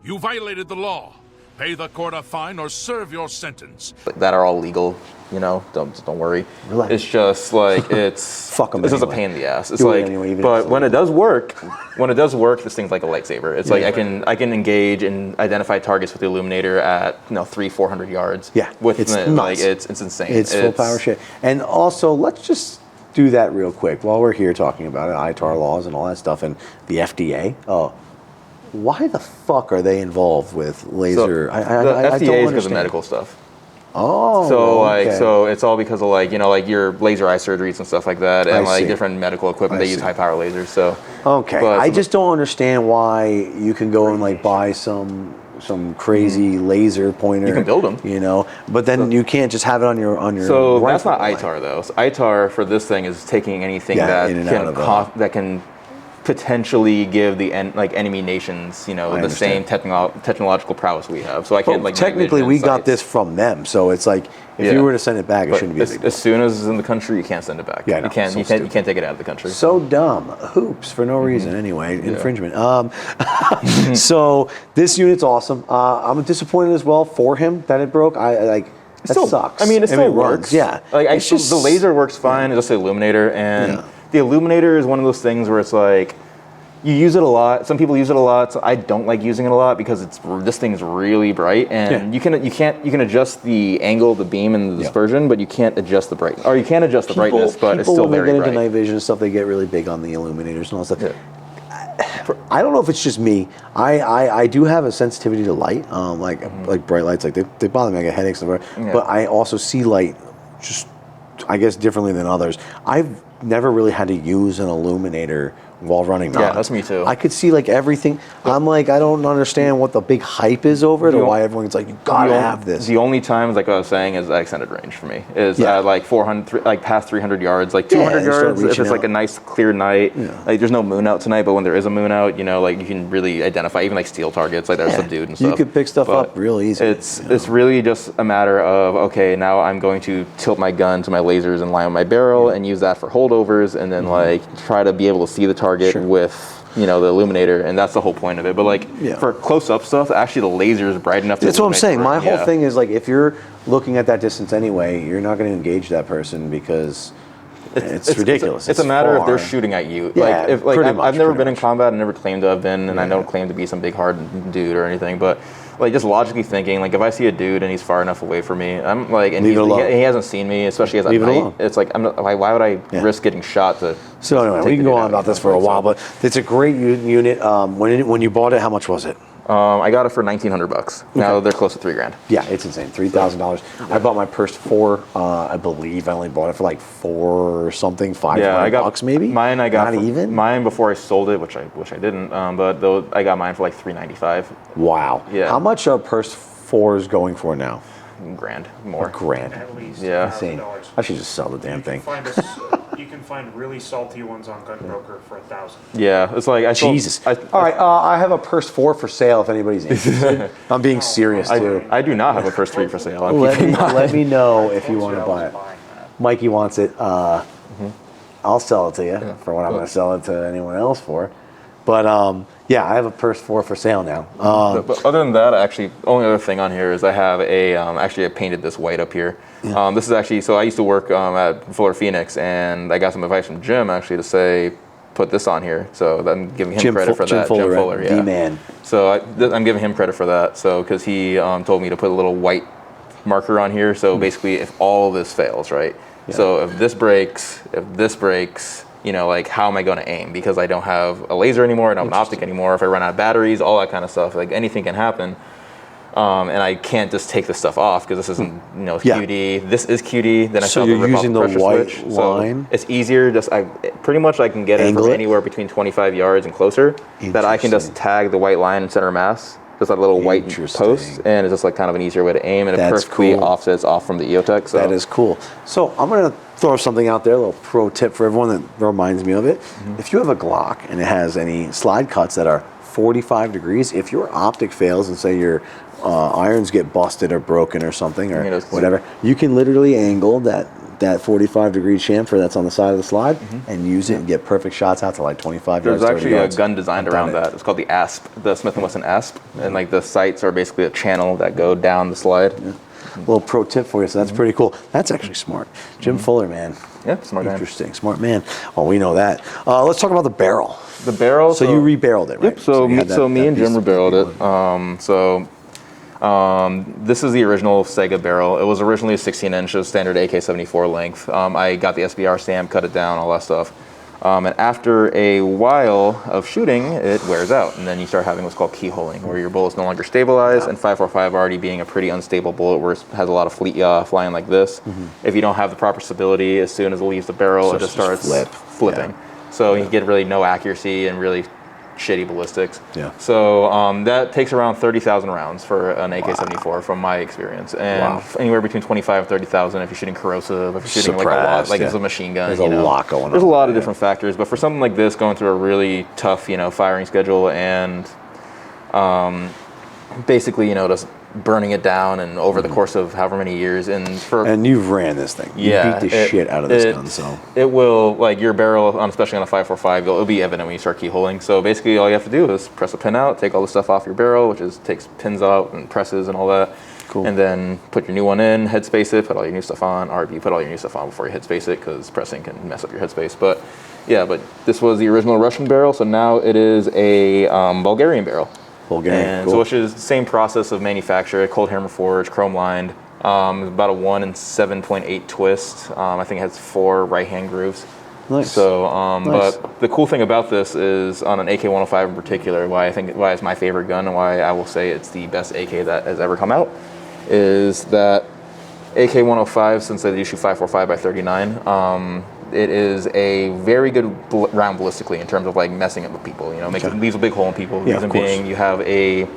You violated the law. Pay the court a fine or serve your sentence. That are all legal, don't worry. Relax. It's just like, it's... Fuck them This is a anyway. pain in the ass. It's Do it like, anyway, even if but it's when it does work, this thing's like a lightsaber. It's like I can engage and identify targets with the illuminator at 300-400 yards. Yeah, with it's the, nuts. like it's insane. It's full power shit. And also, let's just do that real quick while we're here talking about it, ITAR laws and all that stuff, and the FDA. Oh, why the fuck are they involved with laser? So I the don't FDA is because of understand. medical stuff. Oh, so okay. so it's all because of like your laser eye surgeries and stuff like that, and I see. different medical equipment. They use high power lasers. So okay, I just don't understand why you can go and buy some crazy laser pointer. You can build them, but then you can't just have it on your. So that's not rifle, ITAR though. So ITAR for this thing is taking anything that can potentially give the enemy nations, the same technological prowess we have. So I can't technically we got this from them, so it's like if you were to send it back, it shouldn't be as soon as it's in the country, you can't send it back. Yeah, you can't take it out of the country. So dumb. Hoops for no reason anyway. Infringement. So this unit's awesome. I'm disappointed as well for him that it broke. That sucks. I mean, it still works. Runs. Yeah. The laser works fine. It's just the illuminator, and the illuminator is one of those things where it's like you use it a lot. Some people use it a lot. So I don't like using it a lot because this thing's really bright, and you can adjust the angle of the beam and the dispersion, but you can't adjust the brightness, or you can adjust the brightness, but it's still very bright. When they get into night vision and stuff, they get really big on the illuminators and all that stuff. Yeah. I don't know if it's just me. I do have a sensitivity to light, like bright lights. Like they bother me. I get headaches, but I also see light, just I guess differently than others. I've never really had to use an illuminator while running. Yeah, that's me too. I could see everything. I'm like, I don't understand what the big hype is over it, or why everyone's like, you gotta have this. The only times, like I was saying, is extended range for me. Is at 400, past 300 yards, 200 yards. If it's a nice clear night, there's no moon out tonight, but when there is a moon out, you can really identify even steel targets, they're subdued and stuff. You could pick stuff up real easy. It's really just a matter of, okay, now I'm going to tilt my gun to my lasers and line up my barrel and use that for holdovers, and then try to be able to see the target with the illuminator, and that's the whole point of it. But for close-up stuff, actually the laser is bright enough to that's what I'm saying. My whole thing is if you're looking at that distance anyway, you're not going to engage that person because it's ridiculous. It's a matter of they're shooting at you. I've never been in combat, I never claimed to have been, and I don't claim to be some big hard dude or anything, but just logically thinking, if I see a dude and he's far enough away from me, I'm and he hasn't seen me, especially as at night. It's why would I risk getting shot to? So anyway, we can go on about this for a while, but it's a great unit. When you bought it, how much was it? I got it for $1,900. Now they're close to $3,000. Yeah, it's insane. $3,000. I bought my Purse 4. I believe I only bought it for $4 or something, $5 maybe. Mine I got not even mine before I sold it, which I didn't. But I got mine for $395. Wow. Yeah. How much are Purse 4s going for now? $1,000 more. $1,000. At least. Yeah. Insane. I should just sell the damn thing. You can find really salty ones on Gunbroker for $1,000. Yeah, it's like Jesus. All right, I have a Purse 4 for sale if anybody's interested. I'm being serious too. I do not have a Purse 3 for sale. Let me know if you want to buy it. Mikey wants it. I'll sell it to you for what I'm going to sell it to anyone else for. But yeah, I have a Purse 4 for sale now. But other than that, actually, only other thing on here is I have a, actually I painted this white up here. Yeah. This is actually, so I used to work at Fuller Phoenix, and I got some advice from Jim actually to say, put this on here. So I'm giving him credit for that. Jim Fuller, Fuller, yeah. the man. So I'm giving him credit for that. So, because he told me to put a little white marker on here. So basically, if all this fails, right? Yeah. So if this breaks, you know, like how am I going to aim? Because I don't have a laser anymore, I don't have an optic anymore. If I run out of batteries, all that kind of stuff, like anything can happen. And I can't just take this stuff off because this isn't, you know, QD. This is QD. Then I so still you're have to rip using off the pressure white switch. line. So it's easier. Just pretty much I can get it from anywhere between 25 yards and closer. That I can just tag the white line in center mass. Just a little white post, and it's just like kind of an easier way to aim, and it perfectly offsets off from the EOTech. So that is cool. So I'm gonna throw something out there, a little pro tip for everyone that reminds me of it. If you have a Glock and it has any slide cuts that are 45 degrees, if your optic fails and say your irons get busted or broken or something or whatever, you can literally angle that 45-degree chamfer that's on the side of the slide and use it and get perfect shots out to like 25 yards. There's actually a gun designed around that. It's called the ASP, the Smith & Wesson ASP, and like the sights are basically a channel that go down the slide. A little pro tip for you, so that's pretty cool. That's actually smart. Jim Fuller, man. Yeah, smart man. Interesting, smart man. Well, we know that. Let's talk about the barrel. The barrel. So you re-barreled it, right? Yep. So me and Jim re-barreled it. This is the original Sega barrel. It was originally a 16-inch standard AK-74 length. I got the SBR stamp, cut it down, all that stuff. And after a while of shooting, it wears out. And then you start having what's called keyholing, where your bullet's no longer stabilized, and 5.45 already being a pretty unstable bullet where it has a lot of flying like this. If you don't have the proper stability, as soon as it leaves the barrel, it just starts flipping. So you get really no accuracy and really shitty ballistics. So that takes around 30,000 rounds for an AK-74 from my experience, and anywhere between 25 and 30,000 if you're shooting corrosive, if you're shooting like a lot, like it's a machine gun. There's a lot going on. There's a lot of different factors, but for something like this, going through a really tough, firing schedule and basically, just burning it down and over the course of however many years, and you've ran this thing. You beat the shit out of this gun, so it will, like your barrel, especially on a 5.45, it'll be evident when you start keyholing. So basically, all you have to do is press a pin out, take all the stuff off your barrel, which takes pins out and presses and all that. Cool. And then put your new one in, headspace it, put all your new stuff on, or you put all your new stuff on before you headspace it, because pressing can mess up your headspace. But yeah, but this was the original Russian barrel, so now it is a Bulgarian barrel. And so, which is the same process of manufacture, cold hammer forged, chrome lined, about a 1 in 7.8 twist. I think it has 4 right-hand grooves. Nice. So, but the cool thing about this is on an AK105 in particular, why it's my favorite gun and why I will say it's the best AK that has ever come out, is that AK105, since they issue 5.45 by 39, it is a very good round ballistically in terms of like messing up with people. Leaves a big hole in people. Reason being, you have a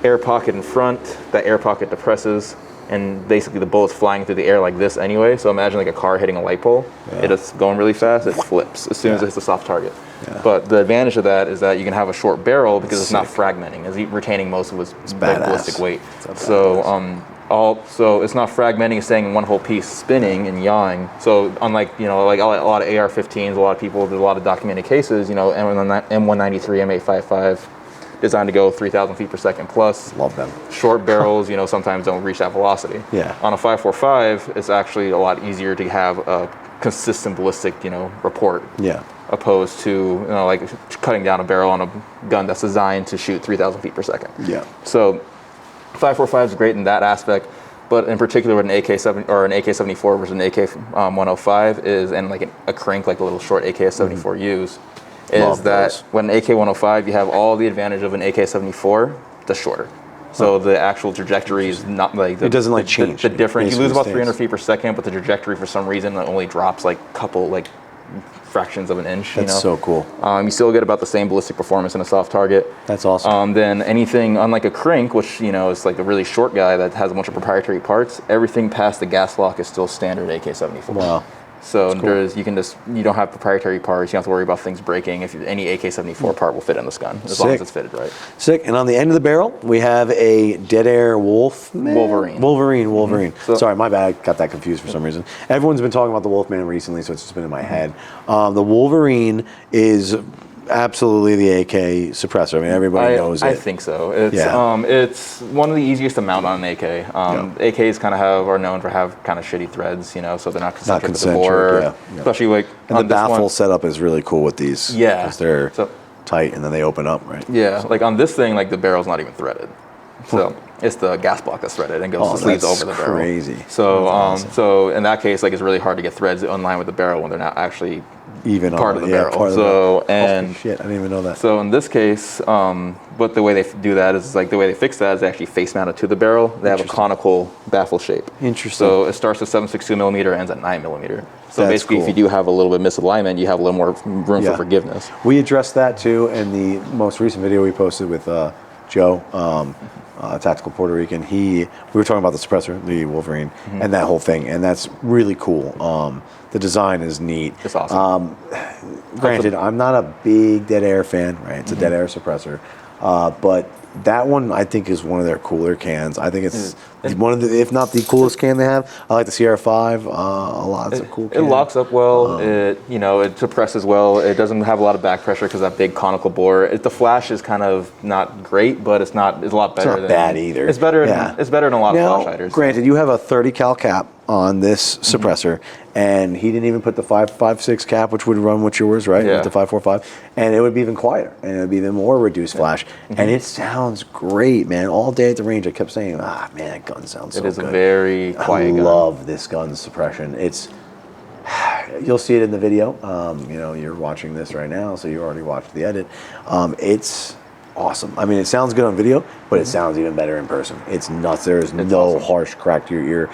air pocket in front. That air pocket depresses, and basically the bullet's flying through the air like this anyway. So imagine like a car hitting a light pole. It is going really fast. It flips as soon as it hits a soft target. But the advantage of that is that you can have a short barrel because it's not fragmenting. It's retaining most of its ballistic weight. So it's not fragmenting, it's staying in one whole piece, spinning and yawing. So unlike, like a lot of AR-15s, a lot of people, there's a lot of documented cases, M193, M855, designed to go 3,000 feet per second plus. Love them. Short barrels, sometimes don't reach that velocity. On a 5.45, it's actually a lot easier to have a consistent ballistic, report. Opposed to, like cutting down a barrel on a gun that's designed to shoot 3,000 feet per second. So 5.45 is great in that aspect, but in particular with an AK-7 or an AK-74 versus an AK-105 is, and like a crank, like a little short AK-74 use, is that when an AK-105 you have all the advantage of an AK-74, just shorter. So the actual trajectory is not like it doesn't like change. The difference, you lose about 300 feet per second, but the trajectory for some reason only drops like a couple fractions of an inch. That's so cool. You still get about the same ballistic performance in a soft target. That's awesome. Then anything, unlike a crank, which is like a really short guy that has a bunch of proprietary parts, everything past the gas lock is still standard AK-74. Wow. So you don't have proprietary parts. You don't have to worry about things breaking. If any AK-74 part will fit in this gun, as long as it's fitted right. Sick. And on the end of the barrel, we have a Dead Air Wolverine. Sorry, my bad. I got that confused for some reason. Everyone's been talking about the Wolfman recently, so it's just been in my head. The Wolverine is absolutely the AK suppressor. I mean, everybody knows it. I think so. It's one of the easiest to mount on an AK. AKs are known for have kind of shitty threads, you know, so they're not concentric with the bore. Especially like and the baffle setup is really cool with these. Yeah, because they're tight and then they open up, right? Yeah, so. Like on this thing, like the barrel's not even threaded. So it's the gas block that's threaded and goes the sleeves over the barrel. Crazy. So so in that case, like it's really hard to get threads in line with the barrel when they're not actually even part of the barrel. Holy shit, I didn't even know that. So in this case, but the way they do that is like the way they fix that is they actually face mounted to the barrel. They have a conical baffle shape. Interesting. So it starts at 7.62 millimeter, ends at 9 millimeter. So basically, if you do have a little bit misalignment, you have a little more room for forgiveness. We addressed that too in the most recent video we posted with Joe, tactical Puerto Rican. We were talking about the suppressor, the Wolverine, and that whole thing, and that's really cool. The design is neat. It's awesome. Granted, I'm not a big dead air fan, right? It's a dead air suppressor, but that one I think is one of their cooler cans. I think it's one of the, if not the coolest can they have. I like the Sierra 5 a lot. It's a cool can. It locks up well. It suppresses well. It doesn't have a lot of back pressure because that big conical bore. The flash is kind of not great, but it's a lot better. It's not bad either. It's better. It's better than a lot of flash hiders. Granted, you have a 30 cal cap on this suppressor, and he didn't even put the 5.56 cap, which would run with yours, right? Yeah. With the 5.45, and it would be even quieter, and it would be even more reduced flash, and it sounds great, man. All day at the range, I kept saying, man, that gun sounds so good. It is a very quiet gun. I love this gun's suppression. You'll see it in the video. You're watching this right now, so you already watched the edit. It's awesome. I mean, it sounds good on video, but it sounds even better in person. It's nuts. There's no harsh crack to your ear.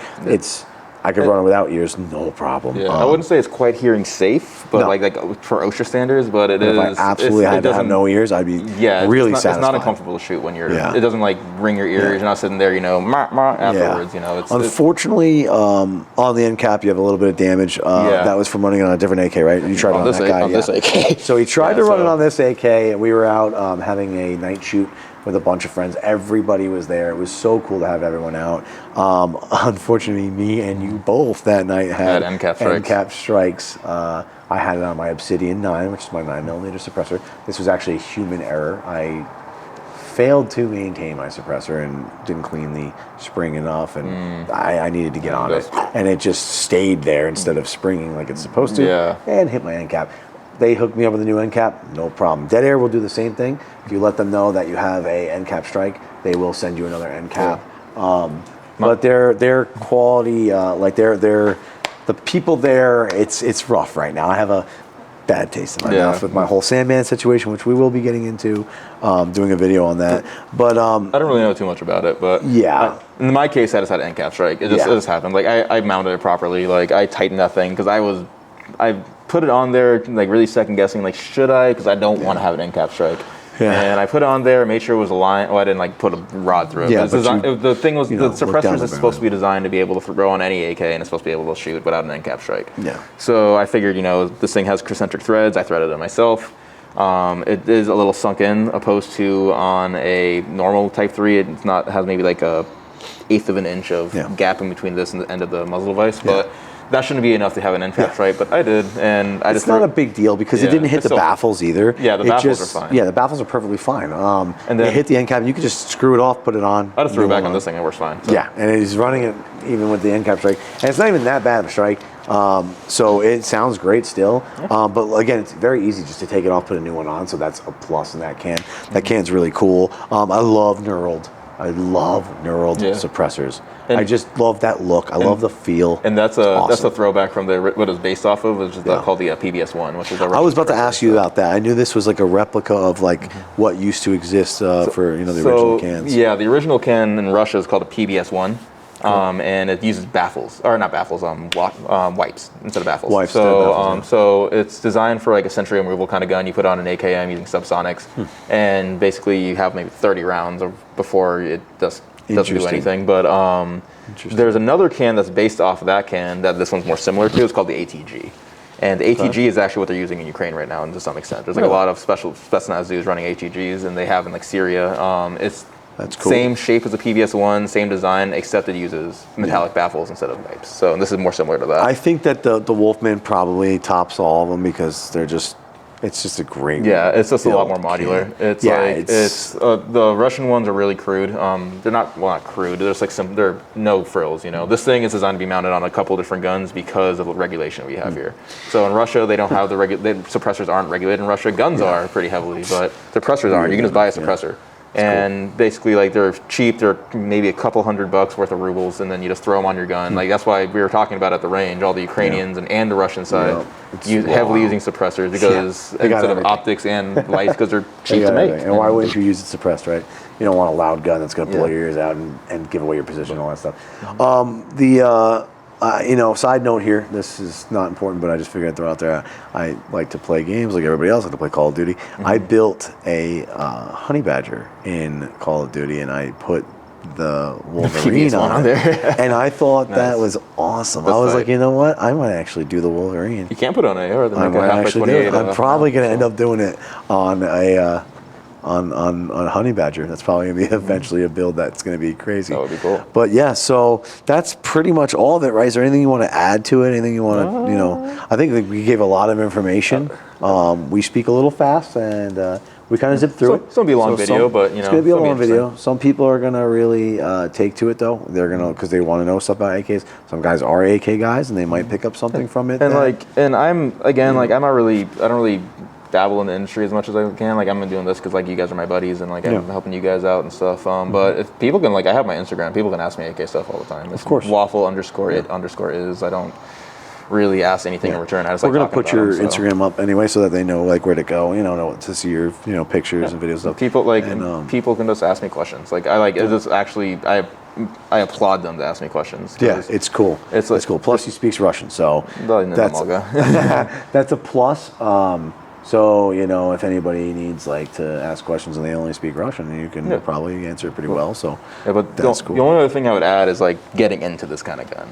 I could run it without ears, no problem. Yeah, I wouldn't say it's quite hearing safe, but like for OSHA standards, but it is. If I absolutely had to have no ears, I'd be really satisfied. It's not uncomfortable to shoot when you're. It doesn't like ring your ears. You're not sitting there, afterwards. Unfortunately, on the end cap, you have a little bit of damage. That was from running on a different AK, right? You tried it on that guy. On this AK. So he tried to run it on this AK, and we were out having a night shoot with a bunch of friends. Everybody was there. It was so cool to have everyone out. Unfortunately, me and you both that night had end cap strikes. I had it on my Obsidian 9, which is my 9mm suppressor. This was actually a human error. I failed to maintain my suppressor and didn't clean the spring enough, and I needed to get on it. And it just stayed there instead of springing like it's supposed to, and hit my end cap. They hooked me up with a new end cap, no problem. Dead Air will do the same thing. If you let them know that you have a end cap strike, they will send you another end cap. But their quality, the people there, it's rough right now. I have a bad taste in my mouth with my whole Sandman situation, which we will be getting into, doing a video on that. But I don't really know too much about it, but in my case, I just had an end cap strike. It just happened. Like I mounted it properly. Like I tightened that thing because I put it on there, like really second guessing, like should I? Because I don't want to have an end cap strike. And I put it on there, made sure it was aligned. Well, I didn't like put a rod through it. The thing was, the suppressors is supposed to be designed to be able to throw on any AK, and it's supposed to be able to shoot without an end cap strike. So I figured, this thing has concentric threads. I threaded it myself. It is a little sunk in, opposed to on a normal Type 3. It has maybe like a 1/8 of an inch of gap in between this and the end of the muzzle device, but. That shouldn't be enough to have an end cap strike, but I did, and I just. It's not a big deal because it didn't hit the baffles either. Yeah, the baffles are fine. Yeah, the baffles are perfectly fine. And then it hit the end cap. You could just screw it off, put it on. I just threw it back on this thing, and it works fine. So. Yeah, and he's running it even with the end cap strike, and it's not even that bad of a strike. So it sounds great still. But again, it's very easy just to take it off, put a new one on. So that's a plus in that can. That can's really cool. I love knurled. I love knurled suppressors. I just love that look. I love the feel. And that's a throwback from what it's based off of, which is called the PBS-1, which is. I was about to ask you about that. I knew this was like a replica of like what used to exist for the original cans. Yeah, the original can in Russia is called a PBS-1. And it uses wipes instead of baffles. Wipes so it's designed for like a Sentry removal kind of gun. You put on an AKM using subsonics, and basically you have maybe 30 rounds before it doesn't do anything. But there's another can that's based off of that can that this one's more similar to. It's called the ATG. And the ATG is actually what they're using in Ukraine right now, and to some extent. There's like a lot of specialized dudes running ATGs, and they have in like Syria. That's cool. Same shape as the PBS-1, same design, except it uses metallic baffles instead of wipes. So this is more similar to that. I think that the Wolfman probably tops all of them because they're just It's just a great. Yeah, it's just a lot more build modular. can. It's Yeah, like it's the Russian ones are really crude. They're not crude. There's like they're no frills. You know, this thing is designed to be mounted on a couple different guns because of the regulation we have here. So in Russia, they don't have the suppressors aren't regulated in Russia. Guns are pretty heavily, but suppressors aren't. You can just buy a suppressor. And basically, like, they're cheap. They're maybe a couple $100 worth of rubles, and then you just throw them on your gun. Like, that's why we were talking about at the range, all the Ukrainians and the Russian side heavily using suppressors because instead of optics and lights, because they're cheap to make. And why wouldn't you use it suppressed, right? You don't want a loud gun that's going to blow your ears out and give away your position and all that stuff. You know, side note here, this is not important, but I just figured I'd throw it out there. I like to play games like everybody else. I like to play Call of Duty. I built a honey badger in Call of Duty, and I put the Wolverine on there. And I thought that was awesome. I was like, you know what? I might actually do the Wolverine. You can't put on AR. I might actually do it. I'm probably going to end up doing it on a... on honey badger. That's probably going to be eventually a build that's going to be crazy. That would be cool. But yeah, so that's pretty much all of it, right? Is there anything you want to add to it? Anything you want to, you know? I think that we gave a lot of information. We speak a little fast, and we kind of zip through it. It's going to be a long video, but you know, it's going to be a long video. Some people are going to really take to it, though. They're going to, because they want to know stuff about AKs. Some guys are AK guys, and they might pick up something from it. And I'm I don't really dabble in the industry as much as I can. Like, I'm doing this because, like, you guys are my buddies, and like I'm helping you guys out and stuff. But if people can, like, I have my Instagram. People can ask me AK stuff all the time. It's of course. waffle_it_is. I don't really ask anything in return. I just We're gonna put your Instagram up anyway, so that they know like where to go. You know to see your pictures and videos. Stuff. People people can just ask me questions. Like it just actually I applaud them to ask me questions. Yeah, it's cool. It's cool. Plus, he speaks Russian, so that's a plus. So, you know, if anybody needs like to ask questions and they only speak Russian, you can probably answer it pretty well. So but that's cool. The only other thing I would add is like getting into this kind of gun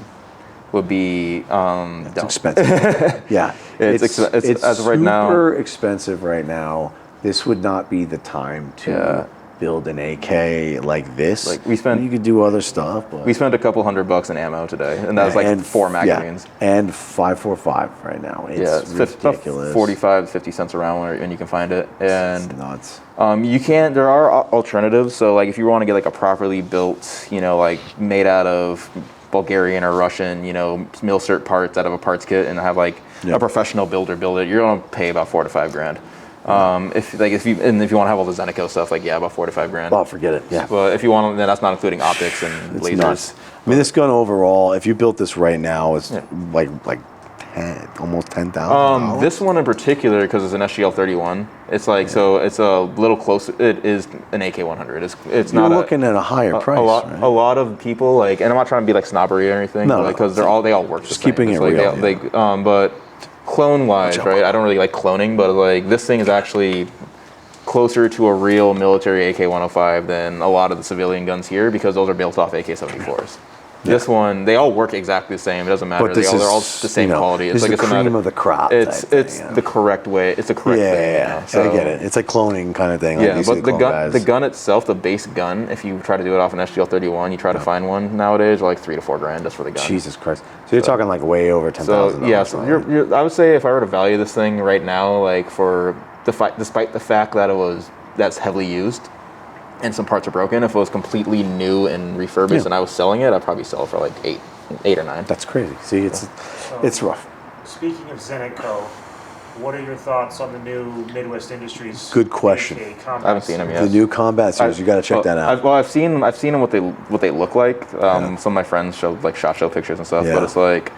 would be it's expensive. Yeah, it's as of right now super expensive right now. This would not be the time to build an AK like this. Like you could do other stuff, but we spent a couple $100 in ammo today, and that was like 4 magazines. And 5.45 right now. It's ridiculous. 45 to 50 cents a round when you can find it, and it's nuts. There are alternatives. So like if you want to get like a properly built, you know, like made out of Bulgarian or Russian, you know, mil-cert parts out of a parts kit, and have like a professional builder build it, you're gonna pay about $4 to $5 grand. If you want to have all the Zeneco stuff, like about $4 to $5 grand. Oh, forget it. Yeah. But if you want, then that's not including optics and lasers. Nuts. I mean, this gun overall, if you built this right now, it's like almost $10,000. This one in particular, because it's an SGL31, it's like so it's a little closer. It is an AK100. It's You're not looking at a higher price. A lot of people like, and I'm not trying to be like snobbery or anything, because they all work the same. Just keeping it real. But clone wise, right? I don't really like cloning, but like this thing is actually closer to a real military AK105 than a lot of the civilian guns here, because those are built off AK74s. This one, they all work exactly the same. It doesn't matter. They're all the same quality. It's like the cream of the crop. It's the correct way. It's the correct thing. Yeah. So I get it. It's like cloning kind of thing. Yeah, but the gun itself, the base gun, if you try to do it off an SGL31, you try to find one nowadays, are like $3 to $4 grand just for the gun. Jesus Christ! So you're talking like way over $10,000. So yeah, so I would say if I were to value this thing right now, like despite the fact that that's heavily used, and some parts are broken, if it was completely new and refurbished and I was selling it, I'd probably sell it for like 8 or 9. That's crazy. See, it's rough. Speaking of Zeneco, what are your thoughts on the new Midwest Industries? Good question. I haven't seen them yet. The new combat series, you got to check that out. I've seen them what they look like. Some of my friends showed like SHOT Show pictures and stuff, but it's like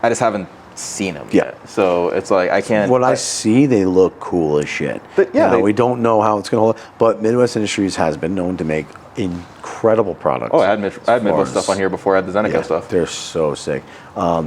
I just haven't seen them yet. So it's like I can't. I see, they look cool as shit. We don't know how it's going to hold up, but Midwest Industries has been known to make incredible products. Oh, I had Midwest stuff on here before I had the Zeneco stuff. They're so sick.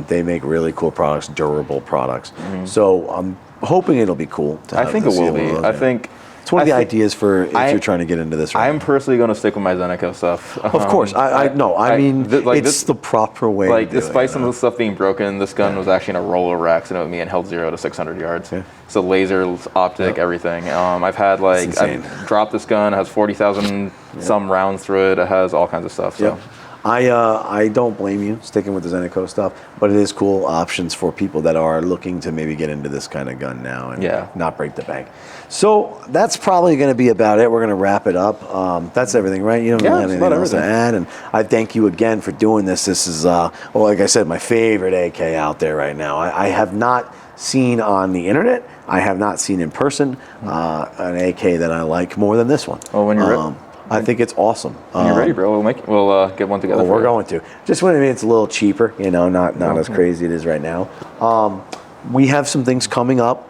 They make really cool products, durable products. So I'm hoping it'll be cool. I think it will be. I think it's one of the ideas for if you're trying to get into this. I'm personally going to stick with my Zeneco stuff. Of course, I mean, it's the proper way. Like, despite some of the stuff being broken, this gun was actually in a roller rack, with me and held 0 to 600 yards. Yeah. So laser, optic, everything. I've I've dropped this gun. It has 40,000 some rounds through it. It has all kinds of stuff. So. I don't blame you sticking with the Zeneco stuff, but it is cool options for people that are looking to maybe get into this kind of gun now and not break the bank. So that's probably going to be about it. We're going to wrap it up. That's everything, right? You don't really have anything else to add. And I thank you again for doing this. This is, well, like I said, my favorite AK out there right now. I have not seen on the internet, I have not seen in person an AK that I like more than this one. Well, when you're ready. I think it's awesome. When you're ready, bro, we'll get one together. Well, we're going to. Just when it's a little cheaper, you know, not as crazy it is right now. We have some things coming up.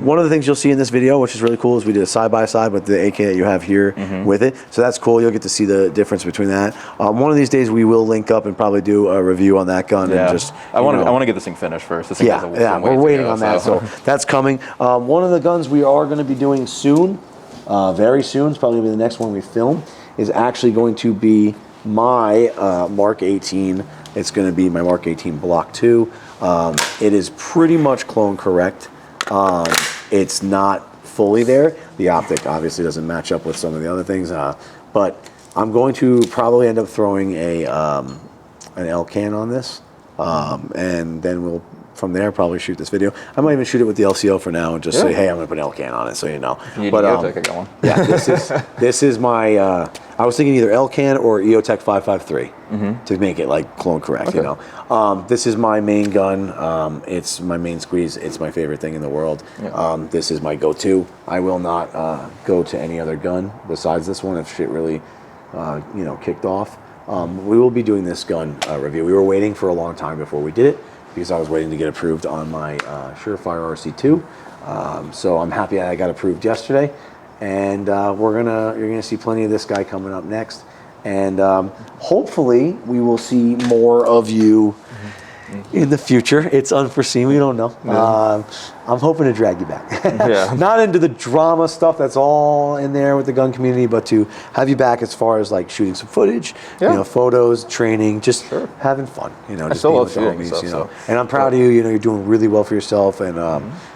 One of the things you'll see in this video, which is really cool, is we did a side-by-side with the AK that you have here with it. So that's cool. You'll get to see the difference between that. One of these days, we will link up and probably do a review on that gun. And just, I want to get this thing finished first. This thing has a long way we're waiting to go, on that. So that's coming. One of the guns we are going to be doing soon, very soon, it's probably going to be the next one we film, is actually going to be my Mark 18. It's going to be my Mark 18 Block 2. It is pretty much clone correct. It's not fully there. The optic obviously doesn't match up with some of the other things, but I'm going to probably end up throwing an L can on this, and then we'll from there probably shoot this video. I might even shoot it with the LCO for now and just say, hey, I'm gonna put an L can on it, so you know. But I got one. yeah, this is my. I was thinking either L can or EOTech 553 to make it like clone correct. You know, this is my main gun. It's my main squeeze. It's my favorite thing in the world. This is my go-to. I will not go to any other gun besides this one if shit really, you know, kicked off. We will be doing this gun review. We were waiting for a long time before we did it because I was waiting to get approved on my Surefire RC2. So I'm happy I got approved yesterday. And you're gonna see plenty of this guy coming up next, and hopefully we will see more of you in the future. It's unforeseen, we don't know. I'm hoping to drag you back. Not into the drama stuff that's all in there with the gun community, but to have you back as far as like shooting some footage, you know, photos, training, just having fun. You know, just being with the homies, you know. And I'm proud of you. You know, you're doing really well for yourself, and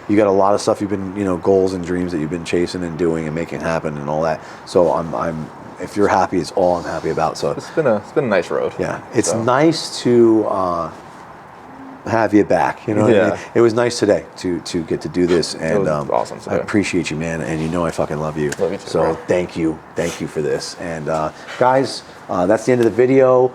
you got a lot of stuff you've been, you know, goals and dreams that you've been chasing and doing and making happen and all that. So I'm if you're happy, it's all I'm happy about. So it's been a nice road. Yeah, it's nice to have you back. You know what I mean? It was nice today to get to do this, and awesome today. I appreciate you, man, and you know I fucking love you. Love you too, so bro. thank you for this. And guys, that's the end of the video.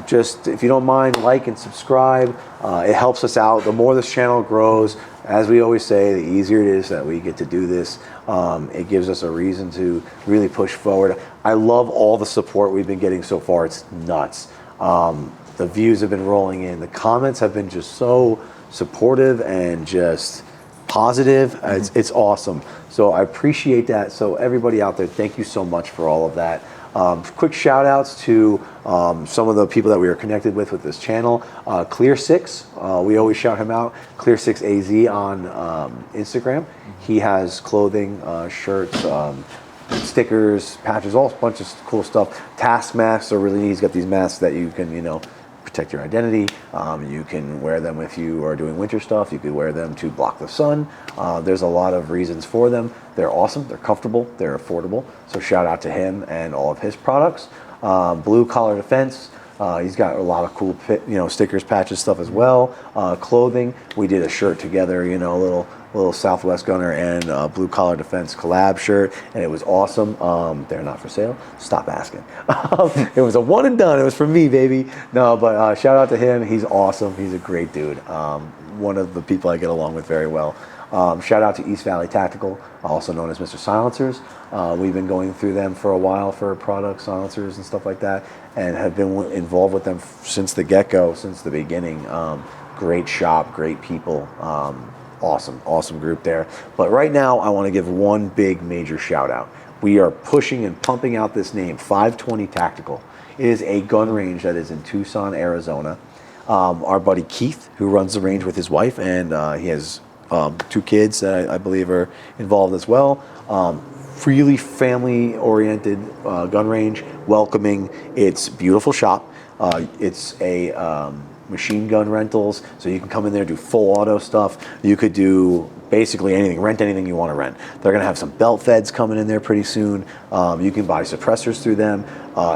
Just if you don't mind, like and subscribe. It helps us out. The more this channel grows, as we always say, the easier it is that we get to do this. It gives us a reason to really push forward. I love all the support we've been getting so far. It's nuts. The views have been rolling in. The comments have been just so supportive and just positive. It's awesome. So I appreciate that. So everybody out there, thank you so much for all of that. Quick shout outs to some of the people that we are connected with this channel. Clear6, we always shout him out. Clear6AZ on Instagram. He has clothing, shirts, stickers, patches, all a bunch of cool stuff. Task masks are really neat. He's got these masks that you can, you know, protect your identity. You can wear them if you are doing winter stuff. You could wear them to block the sun. There's a lot of reasons for them. They're awesome. They're comfortable. They're affordable. So shout out to him and all of his products. Blue Collar Defense. He's got a lot of cool, you know, stickers, patches, stuff as well. Clothing. We did a shirt together. You know, a little Southwest Gunner and Blue Collar Defense collab shirt, and it was awesome. They're not for sale. Stop asking. It was a one and done. It was for me, baby. No, but shout out to him. He's awesome. He's a great dude. One of the people I get along with very well. Shout out to East Valley Tactical, also known as Mr. Silencers. We've been going through them for a while for products, silencers, and stuff like that, and have been involved with them since the get-go, since the beginning. Great shop, great people. Awesome group there. But right now, I want to give one big major shout out. We are pushing and pumping out this name, 520 Tactical. It is a gun range that is in Tucson, Arizona. Our buddy Keith, who runs the range with his wife, and he has 2 kids that I believe are involved as well. Really family-oriented gun range, welcoming. It's beautiful shop. It's a machine gun rentals, so you can come in there, do full auto stuff. You could do basically anything, rent anything you want to rent. They're going to have some belt feds coming in there pretty soon. You can buy suppressors through them.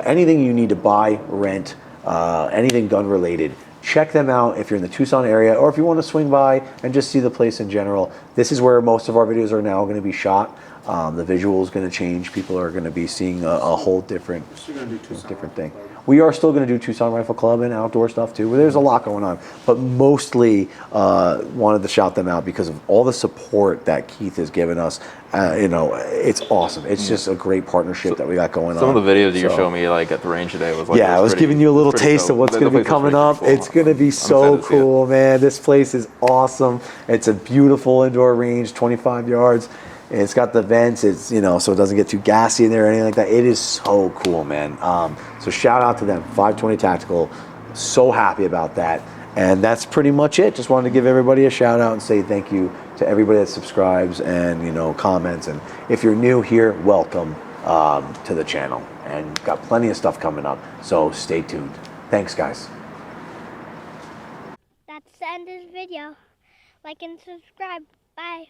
Anything you need to buy, rent, anything gun related, check them out if you're in the Tucson area, or if you want to swing by and just see the place in general. This is where most of our videos are now going to be shot. The visual is going to change. People are going to be seeing a whole different thing. We are still going to do Tucson Rifle Club and outdoor stuff too. There's a lot going on, but mostly wanted to shout them out because of all the support that Keith has given us. You know, it's awesome. It's just a great partnership that we got going on. Some of the videos you showed me like at the range today was like, yeah, I was giving you a little taste of what's going to be coming up. It's going to be so cool, man. This place is awesome. It's a beautiful indoor range, 25 yards. It's got the vents, it's, you know, so it doesn't get too gassy in there or anything like that. It is so cool, man. So shout out to them, 520 Tactical. So happy about that. And that's pretty much it. Just wanted to give everybody a shout out and say thank you to everybody that subscribes and, you know, comments. And if you're new here, welcome to the channel. And got plenty of stuff coming up, so stay tuned. Thanks, guys. That's the end of this video. Like and subscribe. Bye.